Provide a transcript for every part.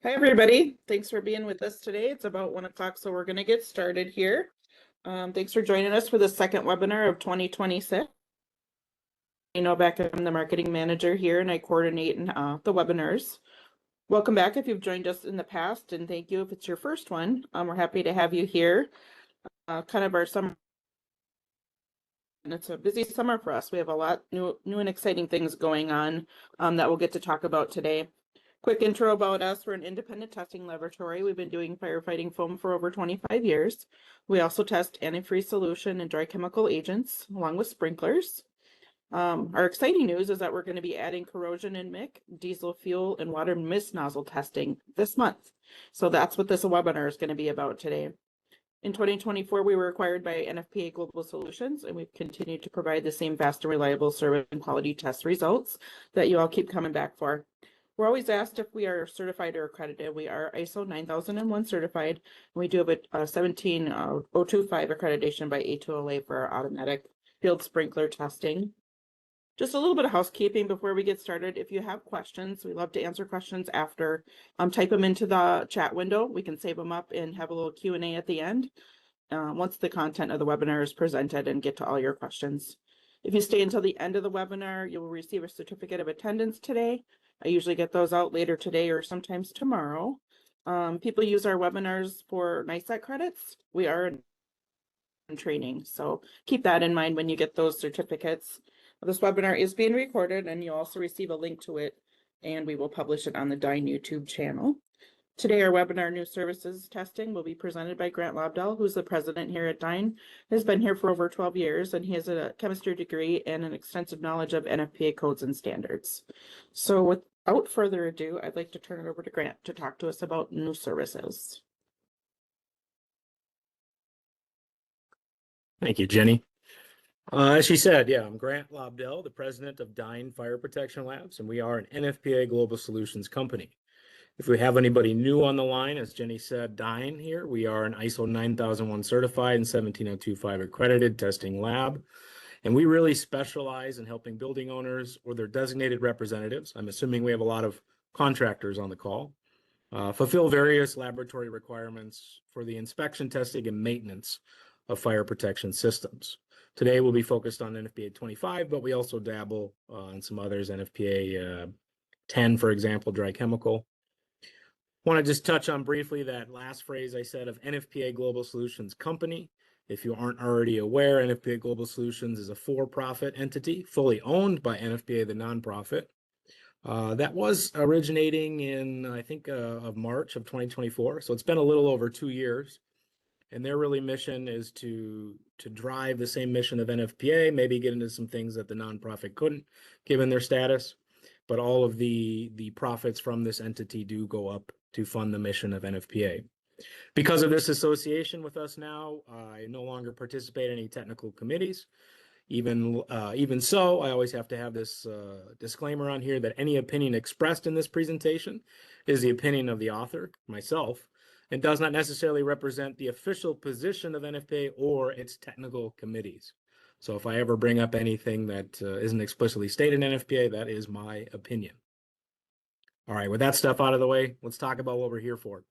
Hi, everybody. Thanks for being with us today. It's about 1 o'clock, so we're going to get started here. Thanks for joining us for the second webinar of 2026. Beck, I'm the marketing manager here, and I coordinate the webinars. Welcome back if you've joined us in the past, and thank you if it's your first one. We're happy to have you here. Kind of our summer, and it's a busy summer for us. We have a lot new and exciting things going on that we'll get to talk about today. Quick intro about us. We're an independent testing laboratory. We've been doing firefighting foam for over 25 years. We also test antifreeze solution and dry chemical agents, along with sprinklers. Our exciting news is that we're going to be adding corrosion MIC, diesel fuel, and water mist nozzle testing this month. So that's what this webinar is going to be about today. In 2024, we were acquired by NFPA Global Solutions, and we've continued to provide the same fast and reliable service and quality test results that you all keep coming back for. We're always asked if we are certified or accredited. We are ISO 9001 certified, and we do have a 17025 accreditation by A2LA for our automatic field sprinkler testing. Just a little bit of housekeeping before we get started. If you have questions, we love to answer questions after. Type them into the chat window. We can save them up and have a little Q&A at the end once the content of the webinar is presented and get to all your questions. If you stay until the end of the webinar, you will receive a certificate of attendance today. I usually get those out later today or sometimes tomorrow. People use our webinars for NISET credits. We are in training, so keep that in mind when you get those certificates. This webinar is being recorded, and you'll also receive a link to it, and we will publish it on the Dyne YouTube channel. Today, our webinar New Services Testing will be presented by Grant Lobdell, who's the president here at Dyne. Has been here for over 12 years, and he has a chemistry degree and an extensive knowledge of NFPA codes and standards. So without further ado, I'd like to turn it over to Grant to talk to us about new services. Thank you, Jenny. As she said, I'm Grant Lobdell, the president of Dyne Fire Protection Labs, and we are an NFPA Global Solutions company. If we have anybody new on the line, as Jenny said, Dyne here, we are an ISO 9001 certified and 17025 accredited testing lab, and we really specialize in helping building owners or their designated representatives, I'm assuming we have a lot of contractors on the call, fulfill various laboratory requirements for the inspection, testing, and maintenance of fire protection systems. Today we'll be focused on NFPA 25, but we also dabble on some others, NFPA 10, for example, dry chemical. Want to just touch on briefly that last phrase I said of NFPA Global Solutions Company. If you aren't already aware, NFPA Global Solutions is a for-profit entity, fully owned by NFPA, the nonprofit. That was originating in, I think, of March of 2024. So it's been a little over 2 years. And their really mission is to drive the same mission of NFPA, maybe get into some things that the nonprofit couldn't, given their status. But all of the profits from this entity do go up to fund the mission of NFPA. Because of this association with us now, I no longer participate in any technical committees. Even so, I always have to have this disclaimer on here that any opinion expressed in this presentation is the opinion of the author, myself, and does not necessarily represent the official position of NFPA or its technical committees. So if I ever bring up anything that isn't explicitly stated in NFPA, that is my opinion. All right, with that stuff out of the way, let's talk about what we're here for.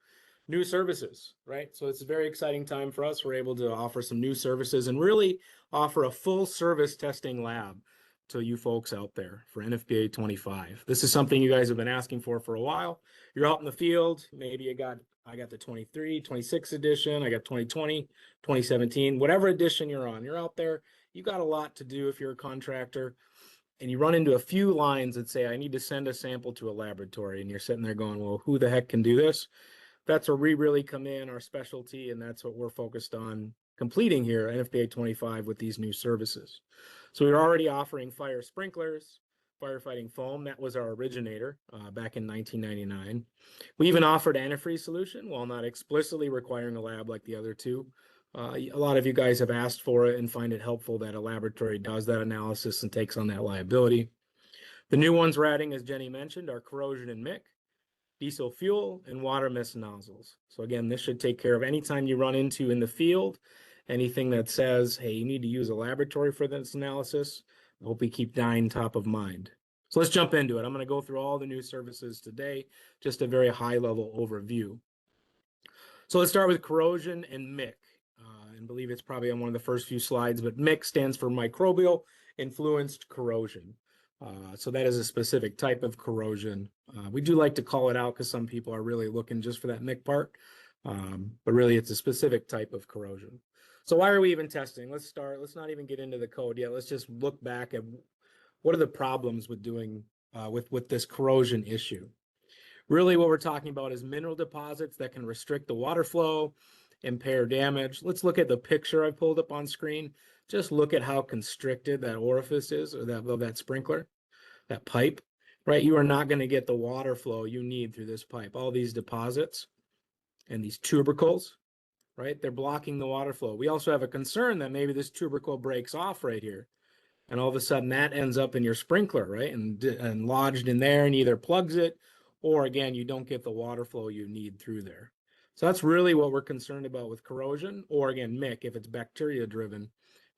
New services, right? So it's a very exciting time for us. We're able to offer some new services and really offer a full service testing lab to you folks out there for NFPA 25. This is something you guys have been asking for a while. You're out in the field, maybe I got the 23, 26 edition, I got 2020, 2017, whatever edition you're on, you're out there, you got a lot to do if you're a contractor, and you run into a few lines that say, I need to send a sample to a laboratory, and you're sitting there going, well, who the heck can do this? That's where we really come in, our specialty, and that's what we're focused on completing here at NFPA 25 with these new services. So we're already offering fire sprinklers, firefighting foam. That was our originator back in 1999. We even offered antifreeze solution while not explicitly requiring a lab like the other two. A lot of you guys have asked for it and find it helpful that a laboratory does that analysis and takes on that liability. The new ones we're adding, as Jenny mentioned, are corrosion MIC, diesel fuel, and water mist nozzles. So again, this should take care of anytime you run into in the field, anything that says, hey, you need to use a laboratory for this analysis. I hope we keep Dyne top of mind. So let's jump into it. I'm going to go through all the new services today, just a very high level overview. So let's start with corrosion and MIC. And believe it's probably on one of the first few slides, but MIC stands for microbial influenced corrosion. So that is a specific type of corrosion. We do like to call it out because some people are really looking just for that MIC part, but really it's a specific type of corrosion. So why are we even testing? Let's not even get into the code yet. Let's just look back at what are the problems with doing with this corrosion issue. Really what we're talking about is mineral deposits that can restrict the water flow, impair damage. Let's look at the picture I pulled up on screen. Just look at how constricted that orifice is, or that sprinkler, that pipe, right? You are not going to get the water flow you need through this pipe. All these deposits and these tubercles, right? They're blocking the water flow. We also have a concern that maybe this tubercle breaks off right here. And all of a sudden that ends up in your sprinkler, right? And lodged in there and either plugs it, or again, you don't get the water flow you need through there. So that's really what we're concerned about with corrosion, or again, MIC, if it's bacteria driven,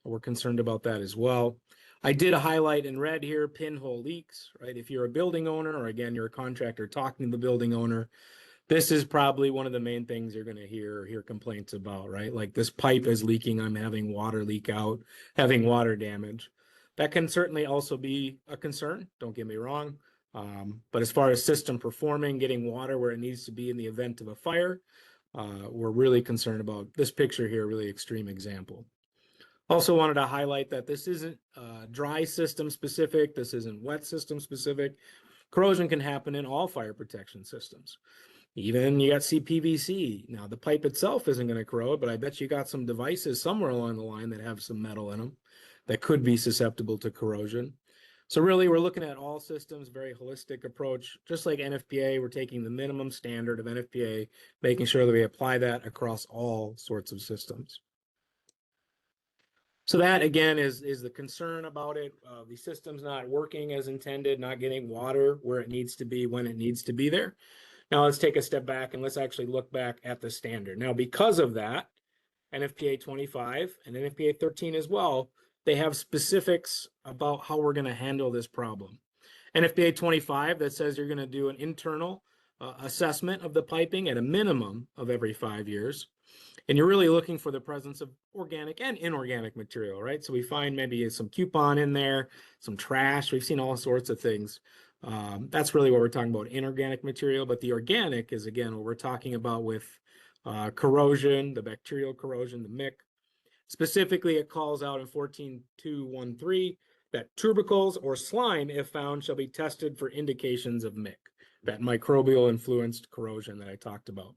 we're concerned about that as well. I did highlight in red here, pinhole leaks, right? If you're a building owner, or again, you're a contractor talking to the building owner, this is probably one of the main things you're going to hear complaints about, right? Like this pipe is leaking, I'm having water leak out, having water damage. That can certainly also be a concern, don't get me wrong. But as far as system performing, getting water where it needs to be in the event of a fire, we're really concerned about this picture here, really extreme example. Also wanted to highlight that this isn't dry system specific, this isn't wet system specific. Corrosion can happen in all fire protection systems. Even you got CPVC. Now the pipe itself isn't going to corrode, but I bet you got some devices somewhere along the line that have some metal in them that could be susceptible to corrosion. So really we're looking at all systems, very holistic approach. Just like NFPA, we're taking the minimum standard of NFPA, making sure that we apply that across all sorts of systems. So that again is the concern about it. The system's not working as intended, not getting water where it needs to be when it needs to be there. Now let's take a step back and let's actually look back at the standard. Now because of that, NFPA 25 and NFPA 13 as well, they have specifics about how we're going to handle this problem. NFPA 25, that says you're going to do an internal assessment of the piping at a minimum of every 5 years. And you're really looking for the presence of organic and inorganic material, right? So we find maybe some coupon in there, some trash. We've seen all sorts of things. That's really what we're talking about, inorganic material. But the organic is, again, what we're talking about with corrosion, the bacterial corrosion, the MIC. Specifically, it calls out in 14.213 that tubercles or slime, if found, shall be tested for indications of MIC, that microbial influenced corrosion that I talked about.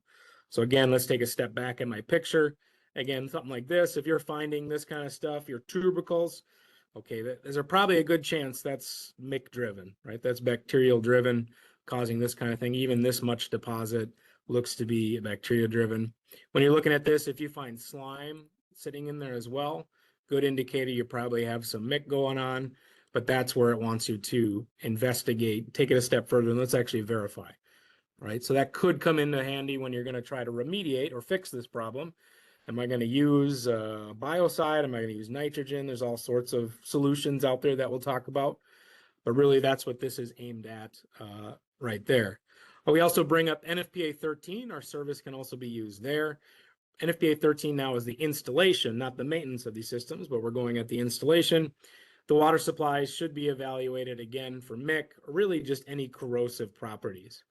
So again, let's take a step back in my picture. Again, something like this, if you're finding this kind of stuff, your tubercles, okay, there's probably a good chance that's MIC driven, right? That's bacterial driven, causing this kind of thing. Even this much deposit looks to be bacteria driven. When you're looking at this, if you find slime sitting in there as well, good indicator you probably have some MIC going on, but that's where it wants you to investigate, take it a step further, and let's actually verify, right? So that could come into handy when you're going to try to remediate or fix this problem. Am I going to use biocide? Am I going to use nitrogen? There's all sorts of solutions out there that we'll talk about, but really that's what this is aimed at right there. We also bring up NFPA 13. Our service can also be used there. NFPA 13 now is the installation, not the maintenance of these systems, but we're going at the installation. The water supplies should be evaluated again for MIC, or really just any corrosive properties.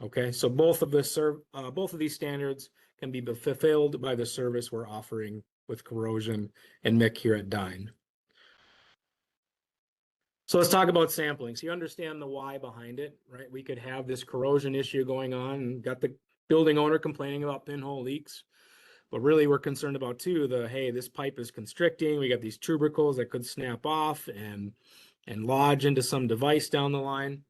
Okay, so both of these standards can be fulfilled by the service we're offering with corrosion and MIC here at Dyne. So let's talk about sampling. So you understand the why behind it, right? We could have this corrosion issue going on and got the building owner complaining about pinhole leaks. But really we're concerned about too, hey, this pipe is constricting. We got these tubercles that could snap off and lodge into some device down the line.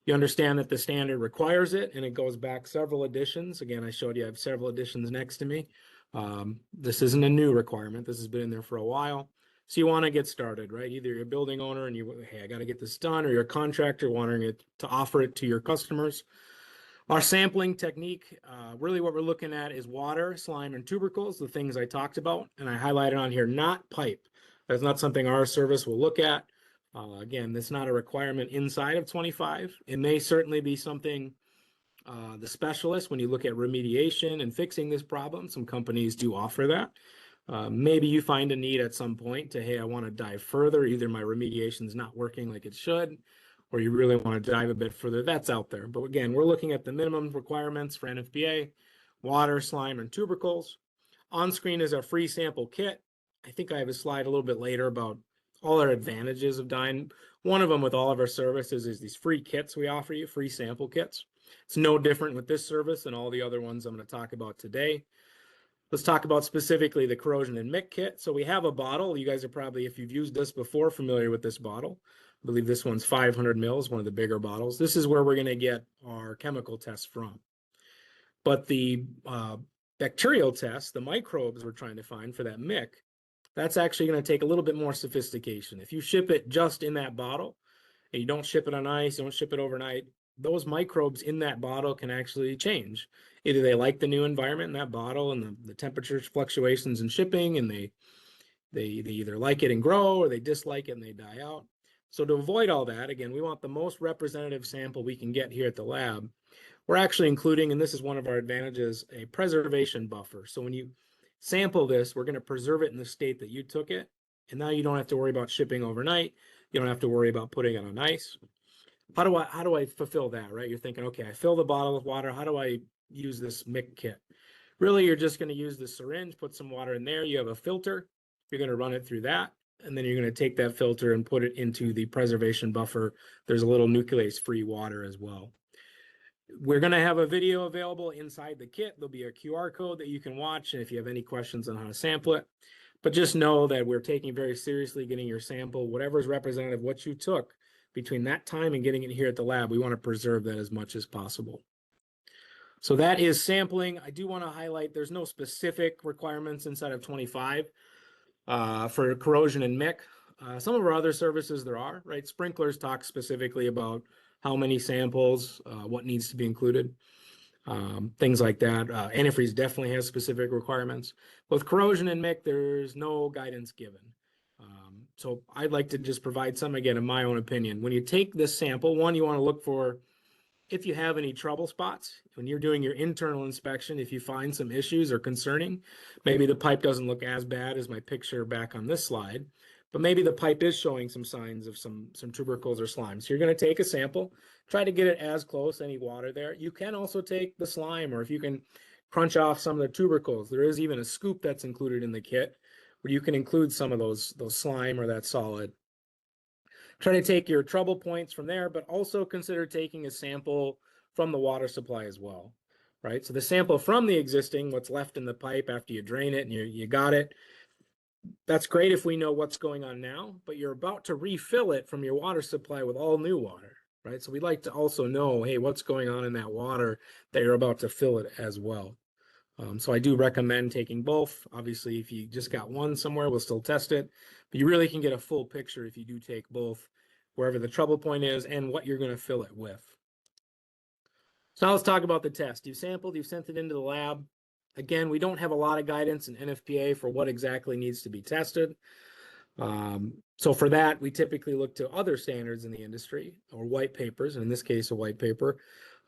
You understand that the standard requires it, and it goes back several editions. Again, I showed you I have several editions next to me. This isn't a new requirement. This has been in there for a while. So you want to get started, right? Either you're a building owner and hey, I got to get this done, or you're a contractor wanting to offer it to your customers. Our sampling technique, really what we're looking at is water, slime, and tubercles, the things I talked about, and I highlighted on here, not pipe. That's not something our service will look at. Again, that's not a requirement inside of 25. It may certainly be something the specialist, when you look at remediation and fixing this problem, some companies do offer that. Maybe you find a need at some point to, hey, I want to dive further. Either my remediation is not working like it should, or you really want to dive a bit further. That's out there. But again, we're looking at the minimum requirements for NFPA, water, slime, and tubercles. On screen is our free sample kit. I think I have a slide a little bit later about all our advantages of Dyne. One of them with all of our services is these free kits we offer you, free sample kits. It's no different with this service than all the other ones I'm going to talk about today. Let's talk about specifically the Corrosion MIC kit. So we have a bottle. You guys are probably, if you've used this before, familiar with this bottle. I believe this one's 500 mils, one of the bigger bottles. This is where we're going to get our chemical tests from. But the bacterial tests, the microbes we're trying to find for that MIC, that's actually going to take a little bit more sophistication. If you ship it just in that bottle, and you don't ship it on ice, you don't ship it overnight, those microbes in that bottle can actually change. Either they like the new environment in that bottle and the temperature fluctuations in shipping, and they either like it and grow, or they dislike it and they die out. So to avoid all that, again, we want the most representative sample we can get here at the lab. We're actually including, and this is one of our advantages, a preservation buffer. So when you sample this, we're going to preserve it in the state that you took it. And now you don't have to worry about shipping overnight. You don't have to worry about putting it on ice. How do I fulfill that, right? You're thinking, okay, I fill the bottle with water. How do I use this MIC kit? Really, you're just going to use the syringe, put some water in there. You have a filter. You're going to run it through that. And then you're going to take that filter and put it into the preservation buffer. There's a little nuclease-free water as well. We're going to have a video available inside the kit. There'll be a QR code that you can watch. And if you have any questions on how to sample it, but just know that we're taking very seriously getting your sample, whatever is representative of what you took between that time and getting it here at the lab. We want to preserve that as much as possible. So that is sampling. I do want to highlight there's no specific requirements inside of 25 for corrosion MIC. Some of our other services there are, right? Sprinklers talk specifically about how many samples, what needs to be included, things like that. Antifreeze definitely has specific requirements. With corrosion MIC, there's no guidance given. So I'd like to just provide some, again, in my own opinion. When you take this sample, one, you want to look for if you have any trouble spots. When you're doing your internal inspection, if you find some issues or concerning, maybe the pipe doesn't look as bad as my picture back on this slide, but maybe the pipe is showing some signs of some tubercles or slime. So you're going to take a sample, try to get it as close, any water there. You can also take the slime, or if you can crunch off some of the tubercles, there is even a scoop that's included in the kit where you can include some of those slime or that solid. Try to take your trouble points from there, but also consider taking a sample from the water supply as well, right? So the sample from the existing, what's left in the pipe after you drain it and you got it, that's great if we know what's going on now, but you're about to refill it from your water supply with all new water, right? So we'd like to also know, hey, what's going on in that water that you're about to fill it as well. So I do recommend taking both. Obviously, if you just got one somewhere, we'll still test it, but you really can get a full picture if you do take both, wherever the trouble point is and what you're going to fill it with. So now let's talk about the test. You've sampled, you've sent it into the lab. Again, we don't have a lot of guidance in NFPA for what exactly needs to be tested. So for that, we typically look to other standards in the industry or white papers, and in this case, a white paper.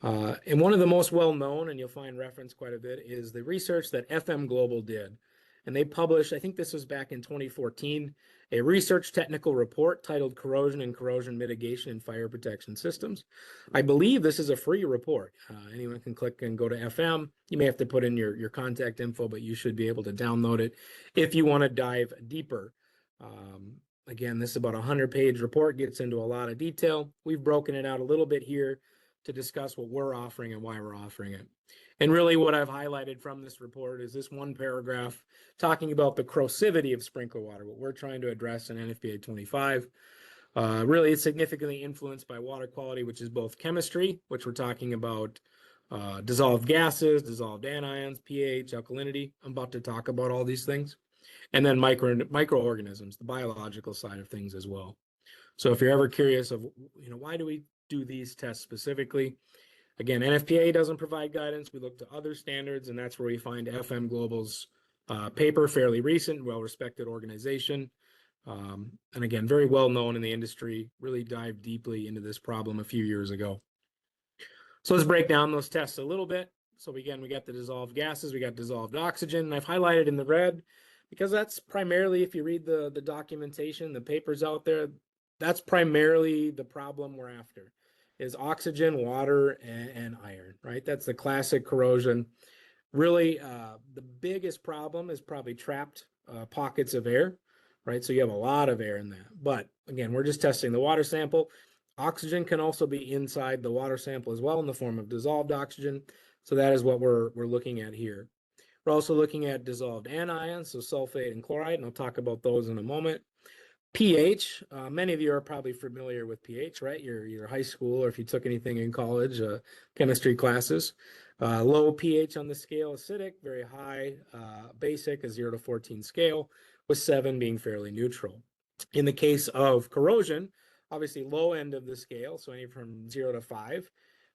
And one of the most well-known, and you'll find referenced quite a bit, is the research that FM Global did. And they published, I think this was back in 2014, a research technical report titled Corrosion and Corrosion Mitigation in Fire Protection Systems. I believe this is a free report. Anyone can click and go to FM. You may have to put in your contact info, but you should be able to download it if you want to dive deeper. Again, this is about a 100-page report, gets into a lot of detail. We've broken it out a little bit here to discuss what we're offering and why we're offering it. And really what I've highlighted from this report is this one paragraph talking about the corrosivity of sprinkler water, what we're trying to address in NFPA 25. Really, it's significantly influenced by water quality, which is both chemistry, which we're talking about dissolved gases, dissolved anions, pH, alkalinity. I'm about to talk about all these things. And then microorganisms, the biological side of things as well. So if you're ever curious of, why do we do these tests specifically? Again, NFPA doesn't provide guidance. We look to other standards, and that's where we find FM Global's paper, fairly recent, well-respected organization. And again, very well known in the industry, really dived deeply into this problem a few years ago. So let's break down those tests a little bit. So again, we got the dissolved gases, we got dissolved oxygen, and I've highlighted in the red because that's primarily, if you read the documentation, the papers out there, that's primarily the problem we're after, is oxygen, water, and iron, right? That's the classic corrosion. Really, the biggest problem is probably trapped pockets of air, right? So you have a lot of air in that. But again, we're just testing the water sample. Oxygen can also be inside the water sample as well in the form of dissolved oxygen. So that is what we're looking at here. We're also looking at dissolved anions, so sulfate and chloride, and I'll talk about those in a moment. pH, many of you are probably familiar with pH, right? Your high school, or if you took anything in college, chemistry classes. Low pH on the scale, acidic, very high, basic, a 0 to 14 scale, with 7 being fairly neutral. In the case of corrosion, obviously low end of the scale, so any from 0 to 5,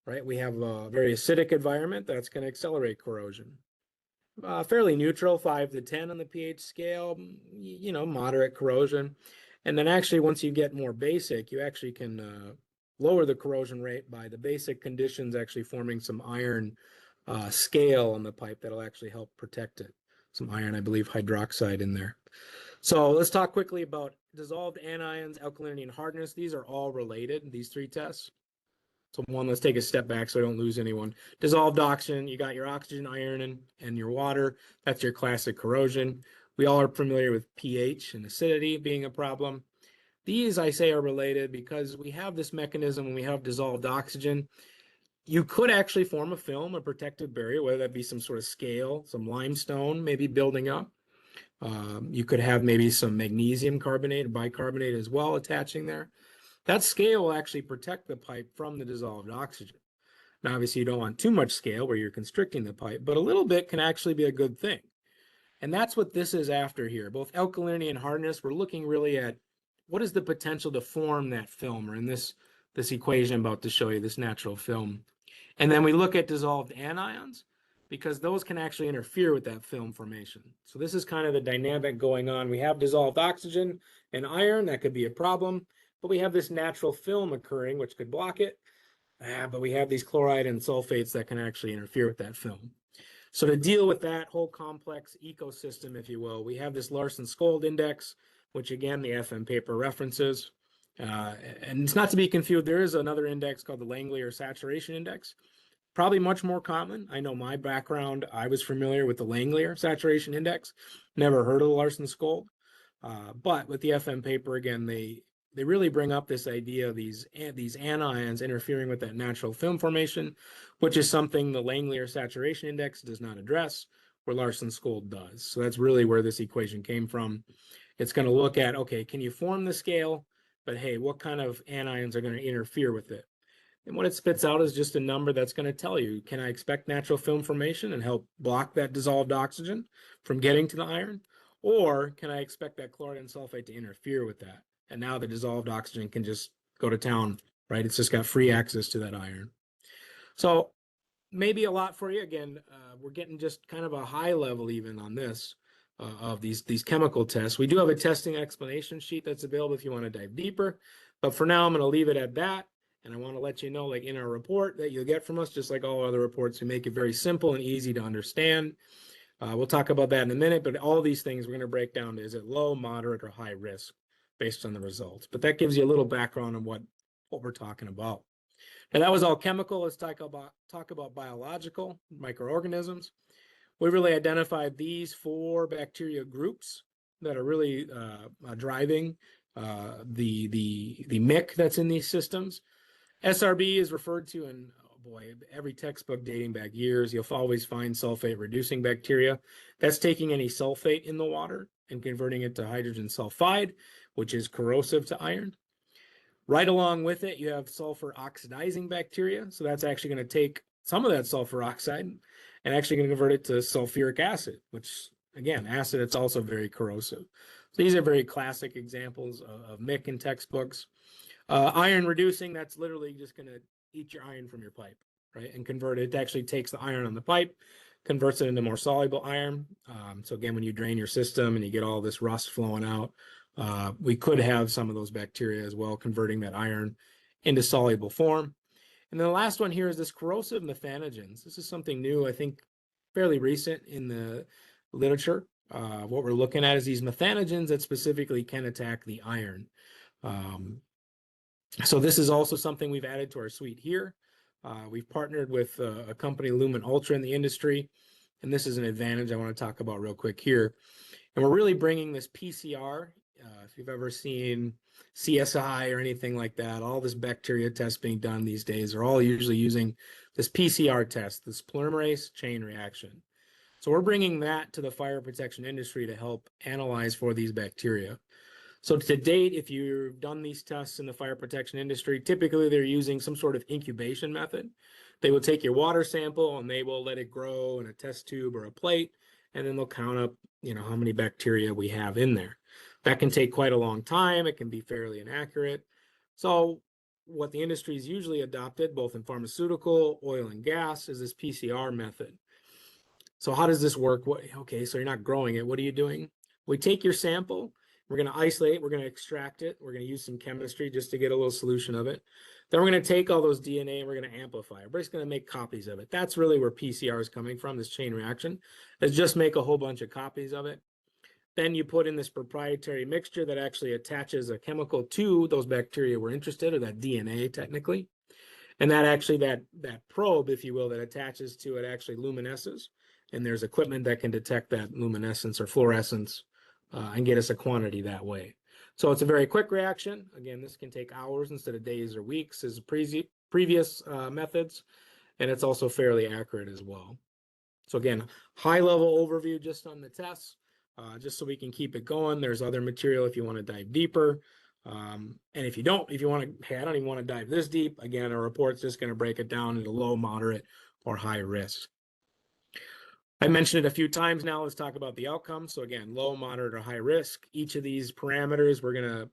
right? We have a very acidic environment that's going to accelerate corrosion. Fairly neutral, 5 to 10 on the pH scale, moderate corrosion. And then actually, once you get more basic, you actually can lower the corrosion rate by the basic conditions actually forming some iron scale on the pipe that'll actually help protect it. Some iron, I believe, hydroxide in there. So let's talk quickly about dissolved anions, alkalinity, and hardness. These are all related, these three tests. So one, let's take a step back so I don't lose anyone. Dissolved oxygen, you got your oxygen, iron, and your water. That's your classic corrosion. We all are familiar with pH and acidity being a problem. These, I say, are related because we have this mechanism when we have dissolved oxygen. You could actually form a film, a protective barrier, whether that be some sort of scale, some limestone maybe building up. You could have maybe some magnesium carbonate or bicarbonate as well attaching there. That scale will actually protect the pipe from the dissolved oxygen. Now, obviously, you don't want too much scale where you're constricting the pipe, but a little bit can actually be a good thing. And that's what this is after here. Both alkalinity and hardness, we're looking really at what is the potential to form that film, or in this equation I'm about to show you, this natural film. And then we look at dissolved anions, because those can actually interfere with that film formation. So this is kind of the dynamic going on. We have dissolved oxygen and iron, that could be a problem, but we have this natural film occurring, which could block it. But we have these chloride and sulfates that can actually interfere with that film. So to deal with that whole complex ecosystem, if you will, we have this Larsen-Skold index, which again, the FM paper references. And it's not to be confused, there is another index called the Langelier saturation index. Probably much more common. I know my background, I was familiar with the Langelier saturation index, never heard of the Larsen-Skold. But with the FM paper, again, they really bring up this idea of these anions interfering with that natural film formation, which is something the Langelier saturation index does not address, where Larsen-Skold does. So that's really where this equation came from. It's going to look at, okay, can you form the scale? But hey, what kind of anions are going to interfere with it? And what it spits out is just a number that's going to tell you, can I expect natural film formation and help block that dissolved oxygen from getting to the iron? Or can I expect that chloride and sulfate to interfere with that? And now the dissolved oxygen can just go to town, right? It's just got free access to that iron. So maybe a lot for you. Again, we're getting just kind of a high level even on this of these chemical tests. We do have a testing explanation sheet that's available if you want to dive deeper. But for now, I'm going to leave it at that. And I want to let you know, like in our report that you'll get from us, just like all other reports, we make it very simple and easy to understand. We'll talk about that in a minute, but all these things we're going to break down to, is it low, moderate, or high risk based on the results. But that gives you a little background on what we're talking about. And that was all chemical. Let's talk about biological microorganisms. We really identified these 4 bacteria groups that are really driving the MIC that's in these systems. SRB is referred to in, oh boy, every textbook dating back years. You'll always find sulfate reducing bacteria. That's taking any sulfate in the water and converting it to hydrogen sulfide, which is corrosive to iron. Right along with it, you have sulfur oxidizing bacteria. So that's actually going to take some of that sulfur oxide and actually going to convert it to sulfuric acid, which again, acid, it's also very corrosive. So these are very classic examples of MIC in textbooks. Iron reducing, that's literally just going to eat your iron from your pipe, right? And convert it. It actually takes the iron on the pipe, converts it into more soluble iron. So again, when you drain your system and you get all this rust flowing out, we could have some of those bacteria as well, converting that iron into soluble form. And then the last one here is this corrosive methanogens. This is something new, I think fairly recent in the literature. What we're looking at is these methanogens that specifically can attack the iron. So this is also something we've added to our suite here. We've partnered with a company, Lumen Ultra, in the industry, and this is an advantage I want to talk about real quick here. And we're really bringing this PCR. If you've ever seen CSI or anything like that, all this bacteria tests being done these days are all usually using this PCR test, this polymerase chain reaction. So we're bringing that to the fire protection industry to help analyze for these bacteria. So to date, if you've done these tests in the fire protection industry, typically they're using some sort of incubation method. They will take your water sample and they will let it grow in a test tube or a plate, and then they'll count up, how many bacteria we have in there. That can take quite a long time. It can be fairly inaccurate. So what the industry has usually adopted, both in pharmaceutical, oil and gas, is this PCR method. So how does this work? Okay, so you're not growing it. What are you doing? We take your sample, we're going to isolate, we're going to extract it, we're going to use some chemistry just to get a little solution of it. Then we're going to take all those DNA and we're going to amplify it. We're just going to make copies of it. That's really where PCR is coming from, this chain reaction, is just make a whole bunch of copies of it. Then you put in this proprietary mixture that actually attaches a chemical to those bacteria we're interested, or that DNA technically. And that actually, that probe, if you will, that attaches to it actually luminesces. And there's equipment that can detect that luminescence or fluorescence and get us a quantity that way. So it's a very quick reaction. Again, this can take hours instead of days or weeks as previous methods. And it's also fairly accurate as well. So again, high level overview just on the tests, just so we can keep it going. There's other material if you want to dive deeper. And if you don't, hey, I don't even want to dive this deep. Again, our report's just going to break it down into low, moderate, or high risk. I mentioned it a few times now. Let's talk about the outcomes. So again, low, moderate, or high risk. Each of these parameters we're going to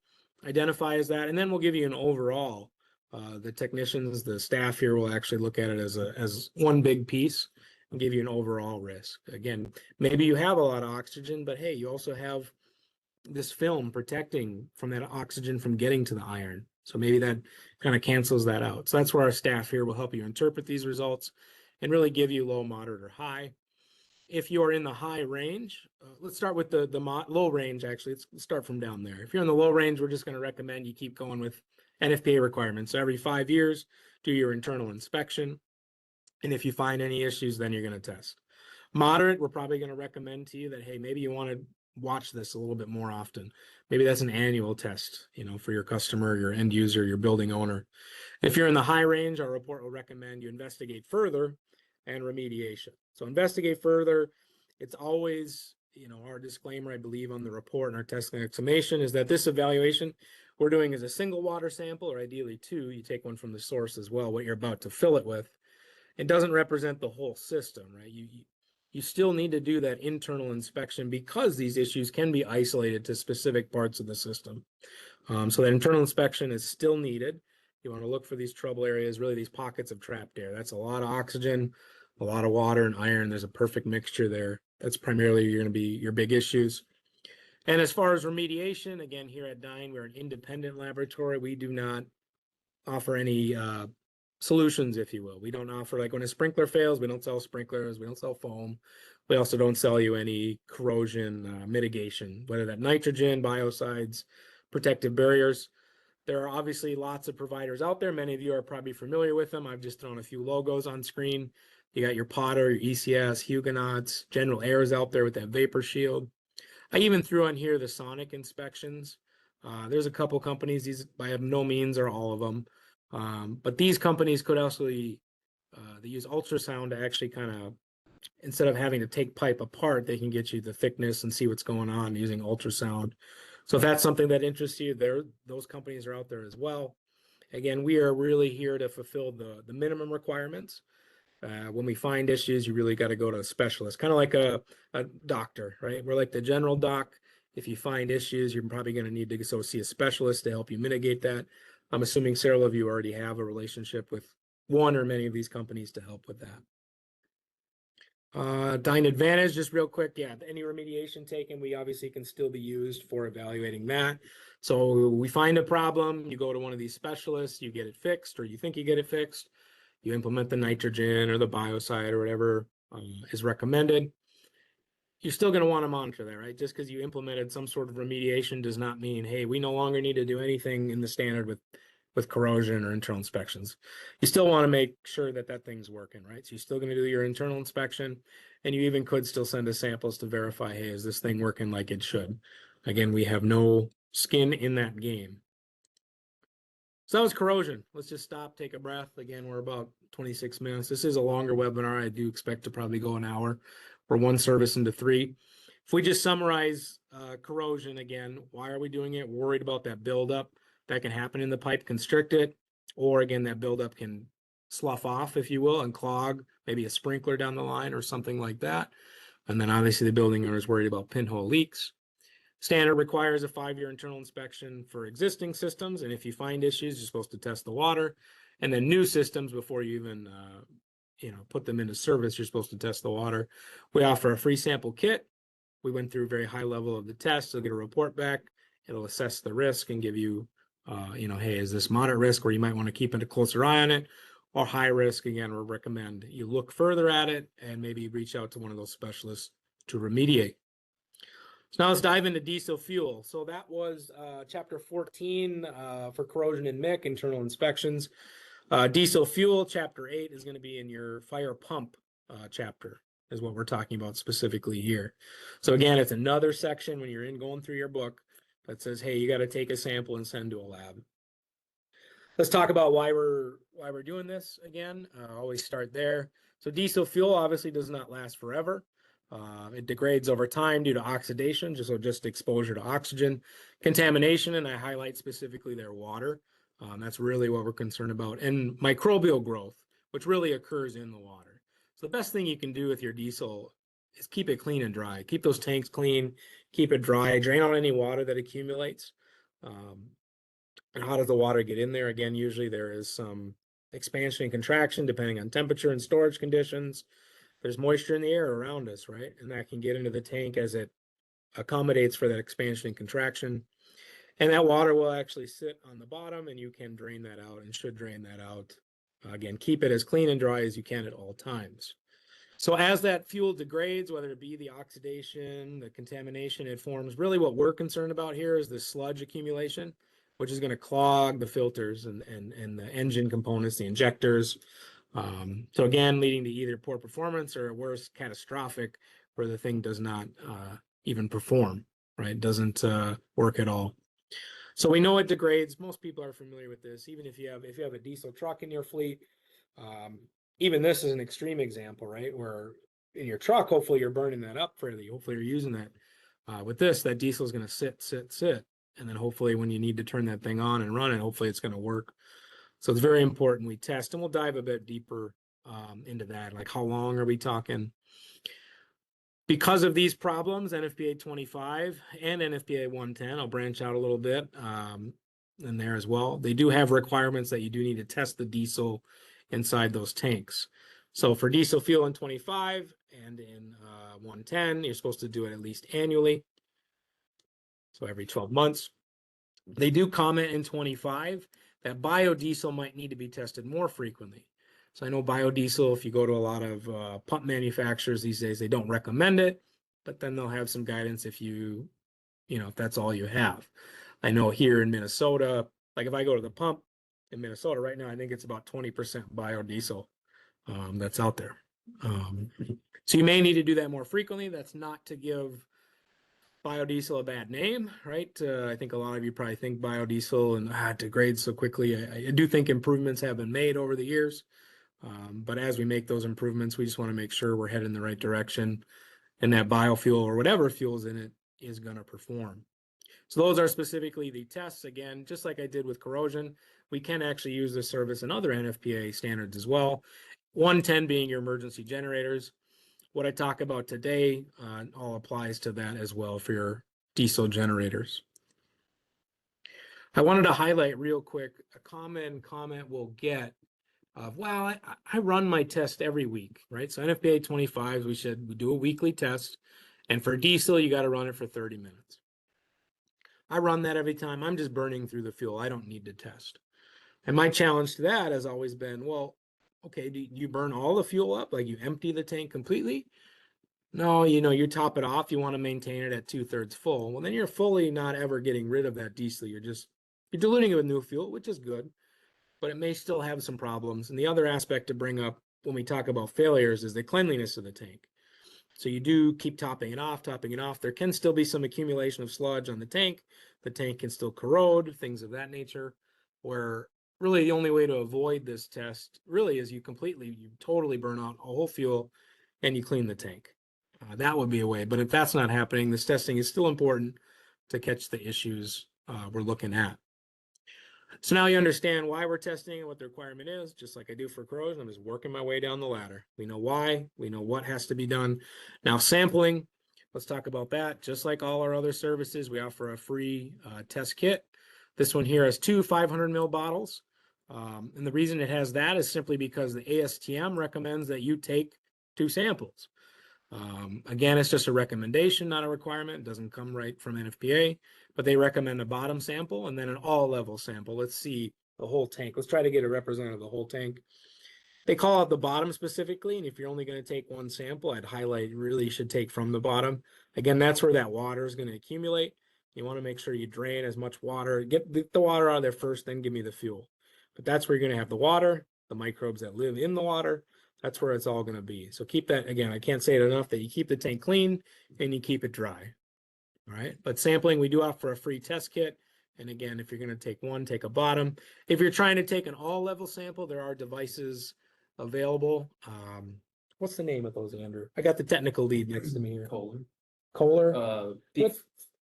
identify as that, and then we'll give you an overall. The technicians, the staff here will actually look at it as one big piece and give you an overall risk. Again, maybe you have a lot of oxygen, but hey, you also have this film protecting from that oxygen from getting to the iron. So maybe that kind of cancels that out. So that's where our staff here will help you interpret these results and really give you low, moderate, or high. If you are in the high range, let's start with the low range, actually. Let's start from down there. If you're in the low range, we're just going to recommend you keep going with NFPA requirements. So every 5 years, do your internal inspection. And if you find any issues, then you're going to test. Moderate, we're probably going to recommend to you that, hey, maybe you want to watch this a little bit more often. Maybe that's an annual test, for your customer, your end user, your building owner. If you're in the high range, our report will recommend you investigate further and remediation. So investigate further. It's always, our disclaimer, I believe, on the report and our testing exclamation is that this evaluation we're doing is a single water sample, or ideally two. You take one from the source as well, what you're about to fill it with. It doesn't represent the whole system, right? You still need to do that internal inspection because these issues can be isolated to specific parts of the system. So that internal inspection is still needed. You want to look for these trouble areas, really these pockets of trapped air. That's a lot of oxygen, a lot of water and iron. There's a perfect mixture there. That's primarily going to be your big issues. And as far as remediation, again, here at Dyne, we're an independent laboratory. We do not offer any solutions, if you will. We don't offer, like when a sprinkler fails, we don't sell sprinklers, we don't sell foam. We also don't sell you any corrosion mitigation, whether that nitrogen, biocides, protective barriers. There are obviously lots of providers out there. Many of you are probably familiar with them. I've just thrown a few logos on screen. You got your Potter, your ECS, Huguenots, General Air's out there with that vapor shield. I even threw on here the sonic inspections. There's a couple companies, these by no means are all of them. But these companies could also, they use ultrasound to actually kind of, instead of having to take pipe apart, they can get you the thickness and see what's going on using ultrasound. So if that's something that interests you, those companies are out there as well. Again, we are really here to fulfill the minimum requirements. When we find issues, you really got to go to a specialist, kind of like a doctor, right? We're like the general doc. If you find issues, you're probably going to need to go see a specialist to help you mitigate that. I'm assuming several of you already have a relationship with one or many of these companies to help with that. Dyne Advantage, just real quick. Yeah, any remediation taken, we obviously can still be used for evaluating that. So we find a problem, you go to one of these specialists, you get it fixed, or you think you get it fixed. You implement the nitrogen or the biocide or whatever is recommended. You're still going to want to monitor that, right? Just because you implemented some sort of remediation does not mean, hey, we no longer need to do anything in the standard with corrosion or internal inspections. You still want to make sure that that thing's working, right? So you're still going to do your internal inspection, and you even could still send us samples to verify, hey, is this thing working like it should? Again, we have no skin in that game. So that was corrosion. Let's just stop, take a breath. Again, we're about 26 minutes. This is a longer webinar. I do expect to probably go an hour. We're one service into 3. If we just summarize corrosion again, why are we doing it? We're worried about that buildup that can happen in the pipe, constrict it, or again, that buildup can slough off, if you will, and clog maybe a sprinkler down the line or something like that. And then obviously the building owner is worried about pinhole leaks. Standard requires a 5-year internal inspection for existing systems, and if you find issues, you're supposed to test the water. And then new systems, before you even put them into service, you're supposed to test the water. We offer a free sample kit. We went through a very high level of the test. You'll get a report back. It'll assess the risk and give you, hey, is this moderate risk where you might want to keep a closer eye on it, or high risk? Again, we'll recommend you look further at it and maybe reach out to one of those specialists to remediate. So now let's dive into diesel fuel. So that was chapter 14 for corrosion and MIC, internal inspections. Diesel fuel, chapter 8, is going to be in your fire pump chapter, is what we're talking about specifically here. So again, it's another section when you're going through your book that says, hey, you got to take a sample and send to a lab. Let's talk about why we're doing this again. Always start there. So diesel fuel obviously does not last forever. It degrades over time due to oxidation, just exposure to oxygen, contamination, and I highlight specifically their water. That's really what we're concerned about, and microbial growth, which really occurs in the water. So the best thing you can do with your diesel is keep it clean and dry. Keep those tanks clean, keep it dry, drain out any water that accumulates. And how does the water get in there? Again, usually there is some expansion and contraction depending on temperature and storage conditions. There's moisture in the air around us, right? And that can get into the tank as it accommodates for that expansion and contraction. And that water will actually sit on the bottom, and you can drain that out and should drain that out. Again, keep it as clean and dry as you can at all times. So as that fuel degrades, whether it be the oxidation, the contamination it forms, really what we're concerned about here is the sludge accumulation, which is going to clog the filters and the engine components, the injectors. So again, leading to either poor performance or worse, catastrophic, where the thing does not even perform, right? Doesn't work at all. So we know it degrades. Most people are familiar with this. Even if you have a diesel truck in your fleet, even this is an extreme example, right? Where in your truck, hopefully you're burning that up fairly. Hopefully you're using that. With this, that diesel is going to sit. And then hopefully when you need to turn that thing on and run it, hopefully it's going to work. So it's very important we test, and we'll dive a bit deeper into that. Like, how long are we talking? Because of these problems, NFPA 25 and NFPA 110, I'll branch out a little bit in there as well. They do have requirements that you do need to test the diesel inside those tanks. So for diesel fuel in 25 and in 110, you're supposed to do it at least annually. So every 12 months. They do comment in 25 that biodiesel might need to be tested more frequently. So I know biodiesel, if you go to a lot of pump manufacturers these days, they don't recommend it, but then they'll have some guidance if if that's all you have. I know here in Minnesota, like if I go to the pump in Minnesota right now, I think it's about 20% biodiesel that's out there. So you may need to do that more frequently. That's not to give biodiesel a bad name, right? I think a lot of you probably think biodiesel and it degrades so quickly. I do think improvements have been made over the years. But as we make those improvements, we just want to make sure we're heading in the right direction and that biofuel or whatever fuel's in it is going to perform. So those are specifically the tests. Again, just like I did with corrosion, we can actually use this service in other NFPA standards as well. 110 being your emergency generators. What I talk about today all applies to that as well for your diesel generators. I wanted to highlight real quick a common comment we'll get of, well, I run my test every week, right? So NFPA 25s, we do a weekly test. And for diesel, you got to run it for 30 minutes. I run that every time. I'm just burning through the fuel. I don't need to test. And my challenge to that has always been, well, okay, do you burn all the fuel up? Like you empty the tank completely? No, you top it off. You want to maintain it at 2/3 full. Well, then you're fully not ever getting rid of that diesel. You're diluting it with new fuel, which is good, but it may still have some problems. And the other aspect to bring up when we talk about failures is the cleanliness of the tank. So you do keep topping it off. There can still be some accumulation of sludge on the tank. The tank can still corrode, things of that nature, where really the only way to avoid this test really is you totally burn out a whole fuel and you clean the tank. That would be a way. But if that's not happening, this testing is still important to catch the issues we're looking at. So now you understand why we're testing and what the requirement is, just like I do for corrosion. I'm just working my way down the ladder. We know why, we know what has to be done. Now sampling, let's talk about that. Just like all our other services, we offer a free test kit. This one here has two 500 ml bottles. And the reason it has that is simply because the ASTM recommends that you take 2 samples. Again, it's just a recommendation, not a requirement. It doesn't come right from NFPA, but they recommend a bottom sample and then an all level sample. Let's see the whole tank. Let's try to get a representative of the whole tank. They call out the bottom specifically, and if you're only going to take 1 sample, I'd highlight really should take from the bottom. Again, that's where that water is going to accumulate. You want to make sure you drain as much water, get the water out of there first, then give me the fuel. But that's where you're going to have the water, the microbes that live in the water. That's where it's all going to be. So keep that, again, I can't say it enough, that you keep the tank clean and you keep it dry. All right. But sampling, we do offer a free test kit. And again, if you're going to take 1, take a bottom. If you're trying to take an all level sample, there are devices available. What's the name of those, Andrew? I got the technical lead next to me here. Kohler.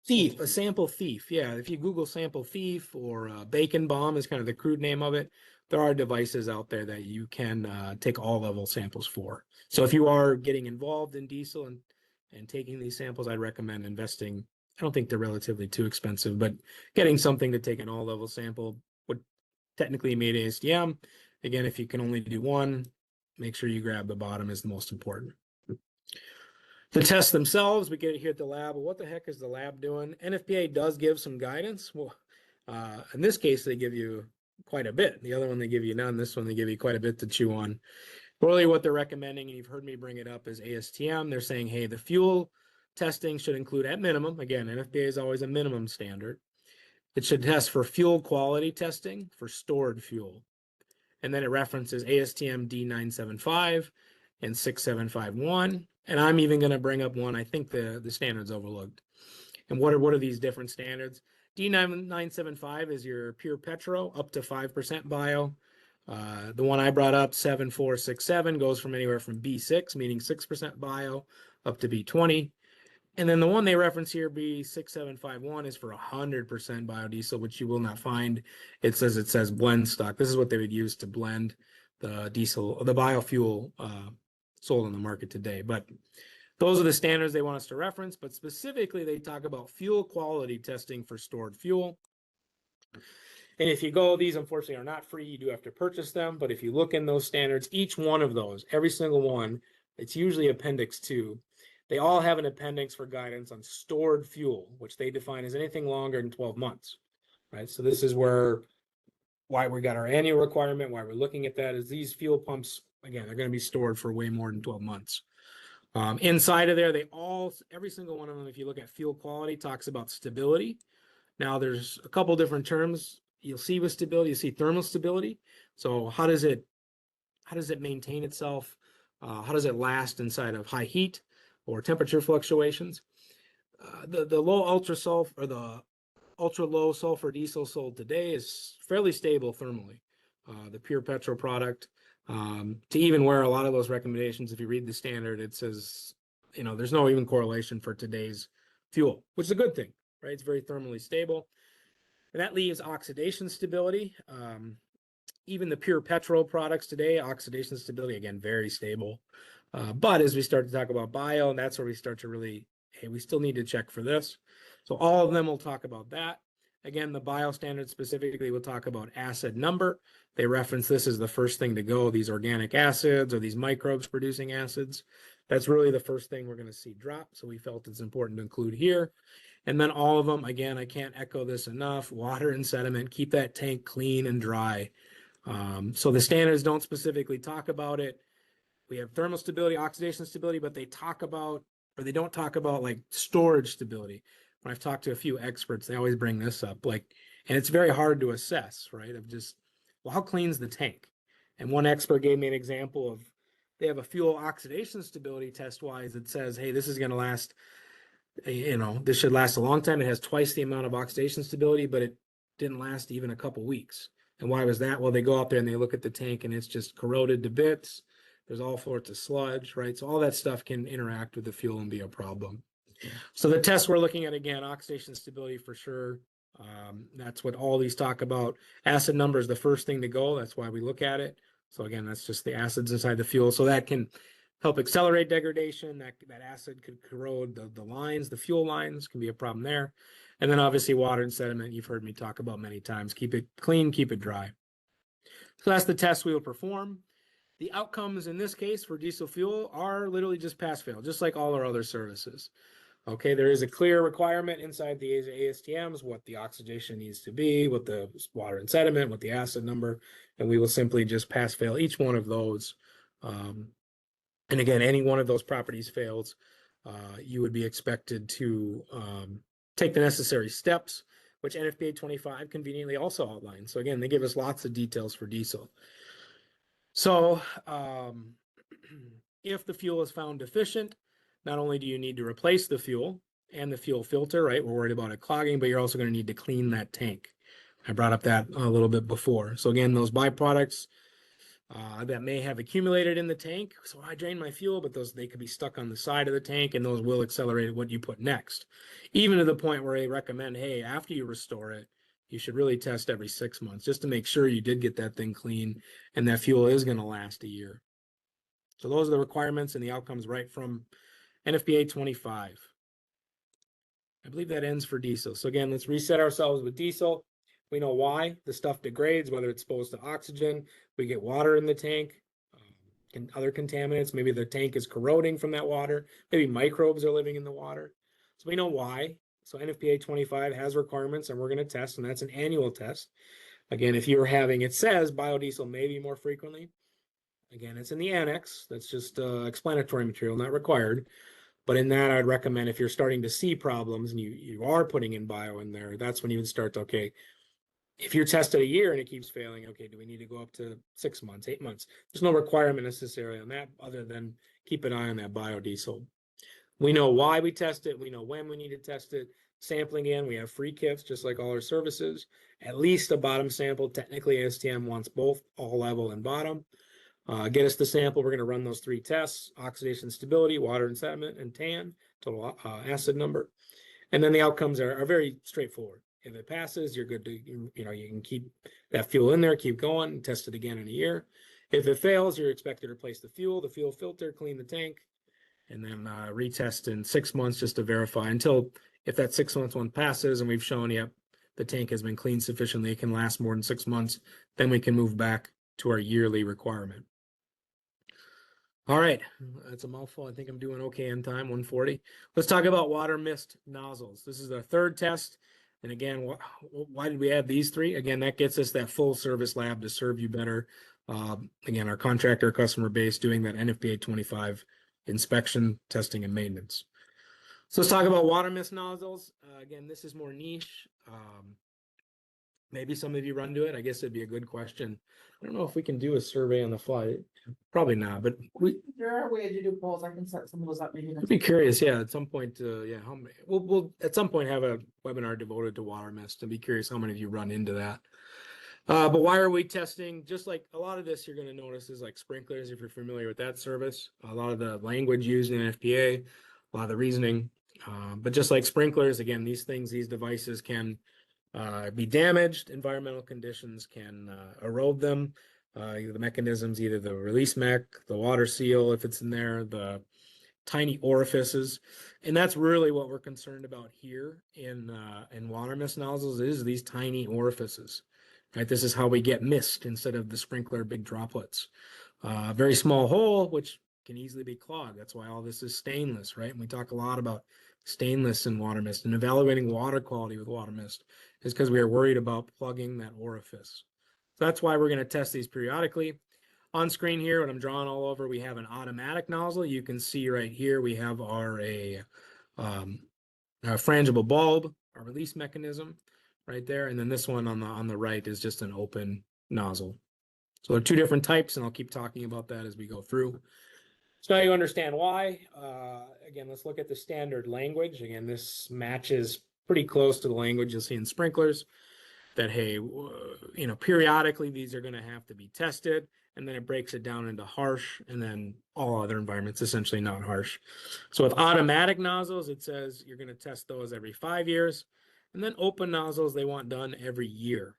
Thief, a sample thief. Yeah, if you Google sample thief or bacon bomb is kind of the crude name of it. There are devices out there that you can take all level samples for. So if you are getting involved in diesel and taking these samples, I'd recommend investing. I don't think they're relatively too expensive, but getting something to take an all level sample would technically meet ASTM. Again, if you can only do 1, make sure you grab the bottom is the most important. The tests themselves, we get it here at the lab. Well, what the heck is the lab doing? NFPA does give some guidance. Well, in this case, they give you quite a bit. The other one, they give you none. This one, they give you quite a bit to chew on. Really what they're recommending, and you've heard me bring it up, is ASTM. They're saying, hey, the fuel testing should include at minimum, again, NFPA is always a minimum standard. It should test for fuel quality testing for stored fuel. And then it references ASTM D975 and 6751. And I'm even going to bring up one, I think the standard's overlooked. And what are these different standards? D975 is your pure petro up to 5% bio. The one I brought up, 7467, goes from anywhere from B6, meaning 6% bio, up to B20. And then the one they reference here, B6751, is for 100% biodiesel, which you will not find. It says blend stock. This is what they would use to blend the diesel, the biofuel sold on the market today. But those are the standards they want us to reference. But specifically, they talk about fuel quality testing for stored fuel. And if you go, these unfortunately are not free. You do have to purchase them. But if you look in those standards, each one of those, every single one, it's usually Appendix 2. They all have an appendix for guidance on stored fuel, which they define as anything longer than 12 months, right? So this is why we got our annual requirement, why we're looking at that is these fuel pumps, again, they're going to be stored for way more than 12 months. Inside of there, every single one of them, if you look at fuel quality, talks about stability. Now there's a couple different terms you'll see with stability. You see thermal stability. So how does it maintain itself? How does it last inside of high heat or temperature fluctuations? The low ultra sulfur or the ultra low sulfur diesel sold today is fairly stable thermally. The pure petrol product, to even where a lot of those recommendations, if you read the standard, it says, there's no even correlation for today's fuel, which is a good thing, right? It's very thermally stable. And that leaves oxidation stability. Even the pure petrol products today, oxidation stability, again, very stable. But as we start to talk about bio, that's where we start to really, hey, we still need to check for this. So all of them will talk about that. Again, the bio standard specifically will talk about acid number. They reference this as the first thing to go, these organic acids or these microbes producing acids. That's really the first thing we're going to see drop. So we felt it's important to include here. And then all of them, again, I can't echo this enough, water and sediment, keep that tank clean and dry. So the standards don't specifically talk about it. We have thermal stability, oxidation stability, but they talk about, or they don't talk about like storage stability. When I've talked to a few experts, they always bring this up, like, and it's very hard to assess, right? Of just, well, how clean's the tank? And one expert gave me an example of, they have a fuel oxidation stability test wise that says, hey, this is going to last, this should last a long time. It has twice the amount of oxidation stability, but it didn't last even a couple weeks. And why was that? Well, they go out there and they look at the tank and it's just corroded to bits. There's all sorts of sludge, right? So all that stuff can interact with the fuel and be a problem. So the tests we're looking at, again, oxidation stability for sure. That's what all these talk about. Acid number is the first thing to go. That's why we look at it. So again, that's just the acids inside the fuel. So that can help accelerate degradation. That acid could corrode the lines, the fuel lines can be a problem there. And then obviously water and sediment, you've heard me talk about many times. Keep it clean, keep it dry. So that's the test we will perform. The outcomes in this case for diesel fuel are literally just pass fail, just like all our other services. Okay, there is a clear requirement inside the ASTMs, what the oxidation needs to be, what the water and sediment, what the acid number, and we will simply just pass fail each one of those. And again, any one of those properties fails, you would be expected to take the necessary steps, which NFPA 25 conveniently also outlines. So again, they give us lots of details for diesel. So if the fuel is found deficient, not only do you need to replace the fuel and the fuel filter, right? We're worried about it clogging, but you're also going to need to clean that tank. I brought up that a little bit before. So again, those byproducts that may have accumulated in the tank. So I drain my fuel, but they could be stuck on the side of the tank, and those will accelerate what you put next. Even to the point where they recommend, hey, after you restore it, you should really test every 6 months just to make sure you did get that thing clean and that fuel is going to last a year. So those are the requirements and the outcomes right from NFPA 25. I believe that ends for diesel. So again, let's reset ourselves with diesel. We know why the stuff degrades, whether it's exposed to oxygen, we get water in the tank, and other contaminants. Maybe the tank is corroding from that water. Maybe microbes are living in the water. So we know why. So NFPA 25 has requirements and we're going to test, and that's an annual test. Again, if you're having, it says biodiesel maybe more frequently. Again, it's in the annex. That's just explanatory material, not required. But in that, I'd recommend if you're starting to see problems and you are putting in bio in there, that's when you would start to, okay, if you're tested a year and it keeps failing, okay, do we need to go up to 6 months, 8 months? There's no requirement necessarily on that other than keep an eye on that biodiesel. We know why we test it. We know when we need to test it. Sampling in, we have free kits, just like all our services. At least a bottom sample. Technically, ASTM wants both, all level and bottom. Get us the sample. We're going to run those 3 tests: oxidation stability, water and sediment, and TAN, total acid number. And then the outcomes are very straightforward. If it passes, you're good to, you can keep that fuel in there, keep going, and test it again in a year. If it fails, you're expected to replace the fuel filter, clean the tank, and then retest in 6 months just to verify until, if that 6 month one passes and we've shown, yep, the tank has been cleaned sufficiently, it can last more than 6 months, then we can move back to our yearly requirement. All right, that's a mouthful. I think I'm doing okay in time, 140. Let's talk about water mist nozzles. This is our 3rd test. And again, why did we add these 3? Again, that gets us that full service lab to serve you better. Again, our contractor customer base doing that NFPA 25 inspection, testing, and maintenance. So let's talk about water mist nozzles. Again, this is more niche. Maybe some of you run to it. I guess it'd be a good question. I don't know if we can do a survey on the fly. Probably not, but There are ways to do polls. I can set some of those up maybe. I'd be curious. Yeah, at some point. Yeah, how many? We'll at some point have a webinar devoted to water mist, and be curious how many of you run into that. But why are we testing? Just like a lot of this, you're going to notice is like sprinklers. If you're familiar with that service, a lot of the language used in NFPA, a lot of the reasoning. But just like sprinklers, again, these devices can be damaged. Environmental conditions can erode them. The mechanisms, either the release mech, the water seal, if it's in there, the tiny orifices. And that's really what we're concerned about here in water mist nozzles is these tiny orifices, right? This is how we get mist instead of the sprinkler big droplets. Very small hole, which can easily be clogged. That's why all this is stainless, right? And we talk a lot about stainless in water mist and evaluating water quality with water mist is because we are worried about plugging that orifice. So that's why we're going to test these periodically. On screen here, what I'm drawing all over, we have an automatic nozzle. You can see right here, we have our frangible bulb, our release mechanism right there. And then this one on the right is just an open nozzle. So there are two different types, and I'll keep talking about that as we go through. So now you understand why. Again, let's look at the standard language. Again, this matches pretty close to the language you'll see in sprinklers that, hey, periodically these are going to have to be tested, and then it breaks it down into harsh and then all other environments, essentially not harsh. So with automatic nozzles, it says you're going to test those every 5 years, and then open nozzles, they want done every year.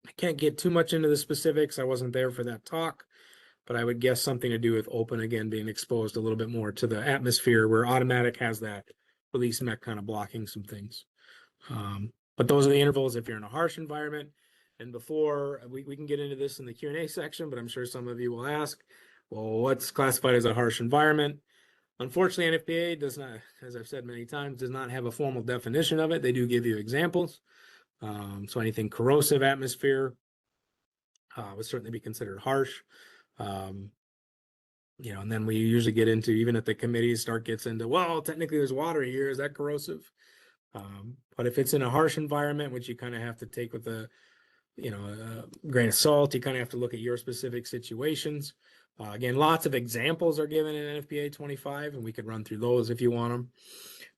I can't get too much into the specifics. I wasn't there for that talk, but I would guess something to do with open, again, being exposed a little bit more to the atmosphere, where automatic has that release mech kind of blocking some things. But those are the intervals if you're in a harsh environment. And before we can get into this in the Q&A section, but I'm sure some of you will ask, well, what's classified as a harsh environment? Unfortunately, NFPA does not, as I've said many times, does not have a formal definition of it. They do give you examples. So anything corrosive atmosphere would certainly be considered harsh. And then we usually get into, even at the committees, gets into, well, technically there's water here. Is that corrosive? But if it's in a harsh environment, which you kind of have to take with a grain of salt, you kind of have to look at your specific situations. Again, lots of examples are given in NFPA 25, and we could run through those if you want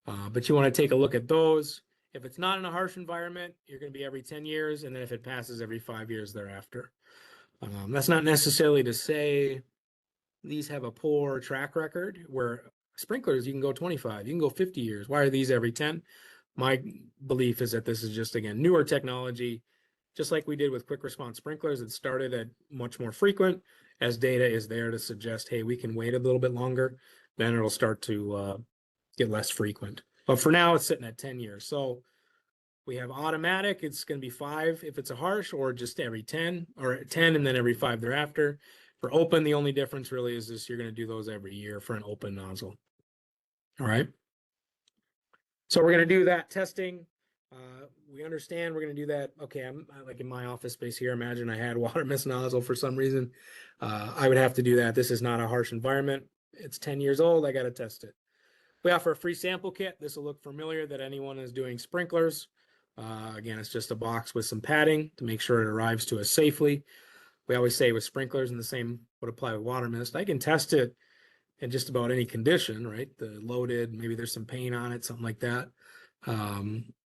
them. But you want to take a look at those. If it's not in a harsh environment, you're going to be every 10 years, and then if it passes, every 5 years thereafter. That's not necessarily to say these have a poor track record, where sprinklers, you can go 25, you can go 50 years. Why are these every 10? My belief is that this is just, again, newer technology. Just like we did with quick response sprinklers, it started at much more frequent. As data is there to suggest, hey, we can wait a little bit longer, then it'll start to get less frequent. But for now, it's sitting at 10 years. So we have automatic, it's going to be 5 if it's a harsh, or just every 10, or 10 and then every 5 thereafter. For open, the only difference really is this, you're going to do those every year for an open nozzle. All right. So we're going to do that testing. We understand we're going to do that. Okay, I'm like in my office space here. Imagine I had water mist nozzle for some reason. I would have to do that. This is not a harsh environment. It's 10 years old. I got to test it. We offer a free sample kit. This will look familiar that anyone is doing sprinklers. Again, it's just a box with some padding to make sure it arrives to us safely. We always say with sprinklers, and the same would apply with water mist, I can test it in just about any condition, right? The loaded, maybe there's some paint on it, something like that.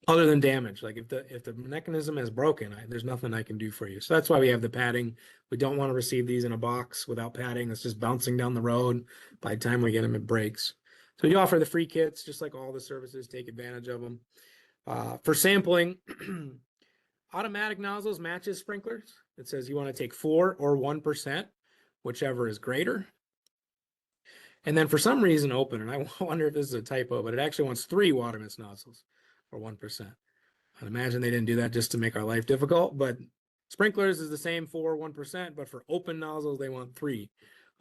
Other than damage, like if the mechanism is broken, there's nothing I can do for you. So that's why we have the padding. We don't want to receive these in a box without padding. It's just bouncing down the road. By the time we get them, it breaks. So you offer the free kits, just like all the services, take advantage of them. For sampling, automatic nozzles matches sprinklers. It says you want to take 4 or 1%, whichever is greater. And then for some reason open, and I wonder if this is a typo, but it actually wants 3 water mist nozzles or 1%. I'd imagine they didn't do that just to make our life difficult, but sprinklers is the same 4 or 1%, but for open nozzles, they want 3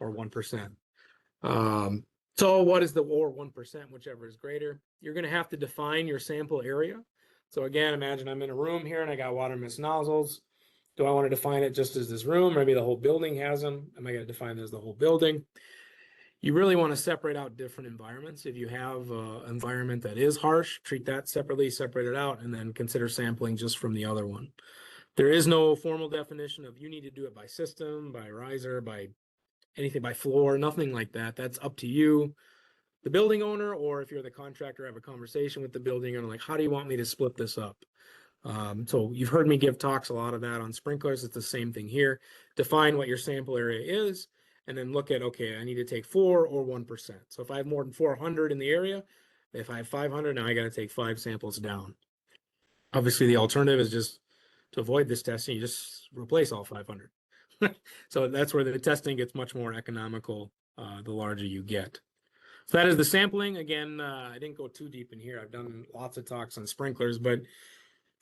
or 1%. So what is the or 1%, whichever is greater? You're going to have to define your sample area. So again, imagine I'm in a room here and I got water mist nozzles. Do I want to define it just as this room? Maybe the whole building has them. Am I going to define it as the whole building? You really want to separate out different environments. If you have an environment that is harsh, treat that separately, separate it out, and then consider sampling just from the other one. There is no formal definition of you need to do it by system, by riser, by anything, by floor, nothing like that. That's up to you, the building owner, or if you're the contractor, have a conversation with the building owner, like, how do you want me to split this up? So you've heard me give talks, a lot of that on sprinklers. It's the same thing here. Define what your sample area is, and then look at, okay, I need to take 4 or 1%. So if I have more than 400 in the area, if I have 500, now I got to take 5 samples down. Obviously, the alternative is just to avoid this testing, you just replace all 500. So that's where the testing gets much more economical the larger you get. So that is the sampling. Again, I didn't go too deep in here. I've done lots of talks on sprinklers, but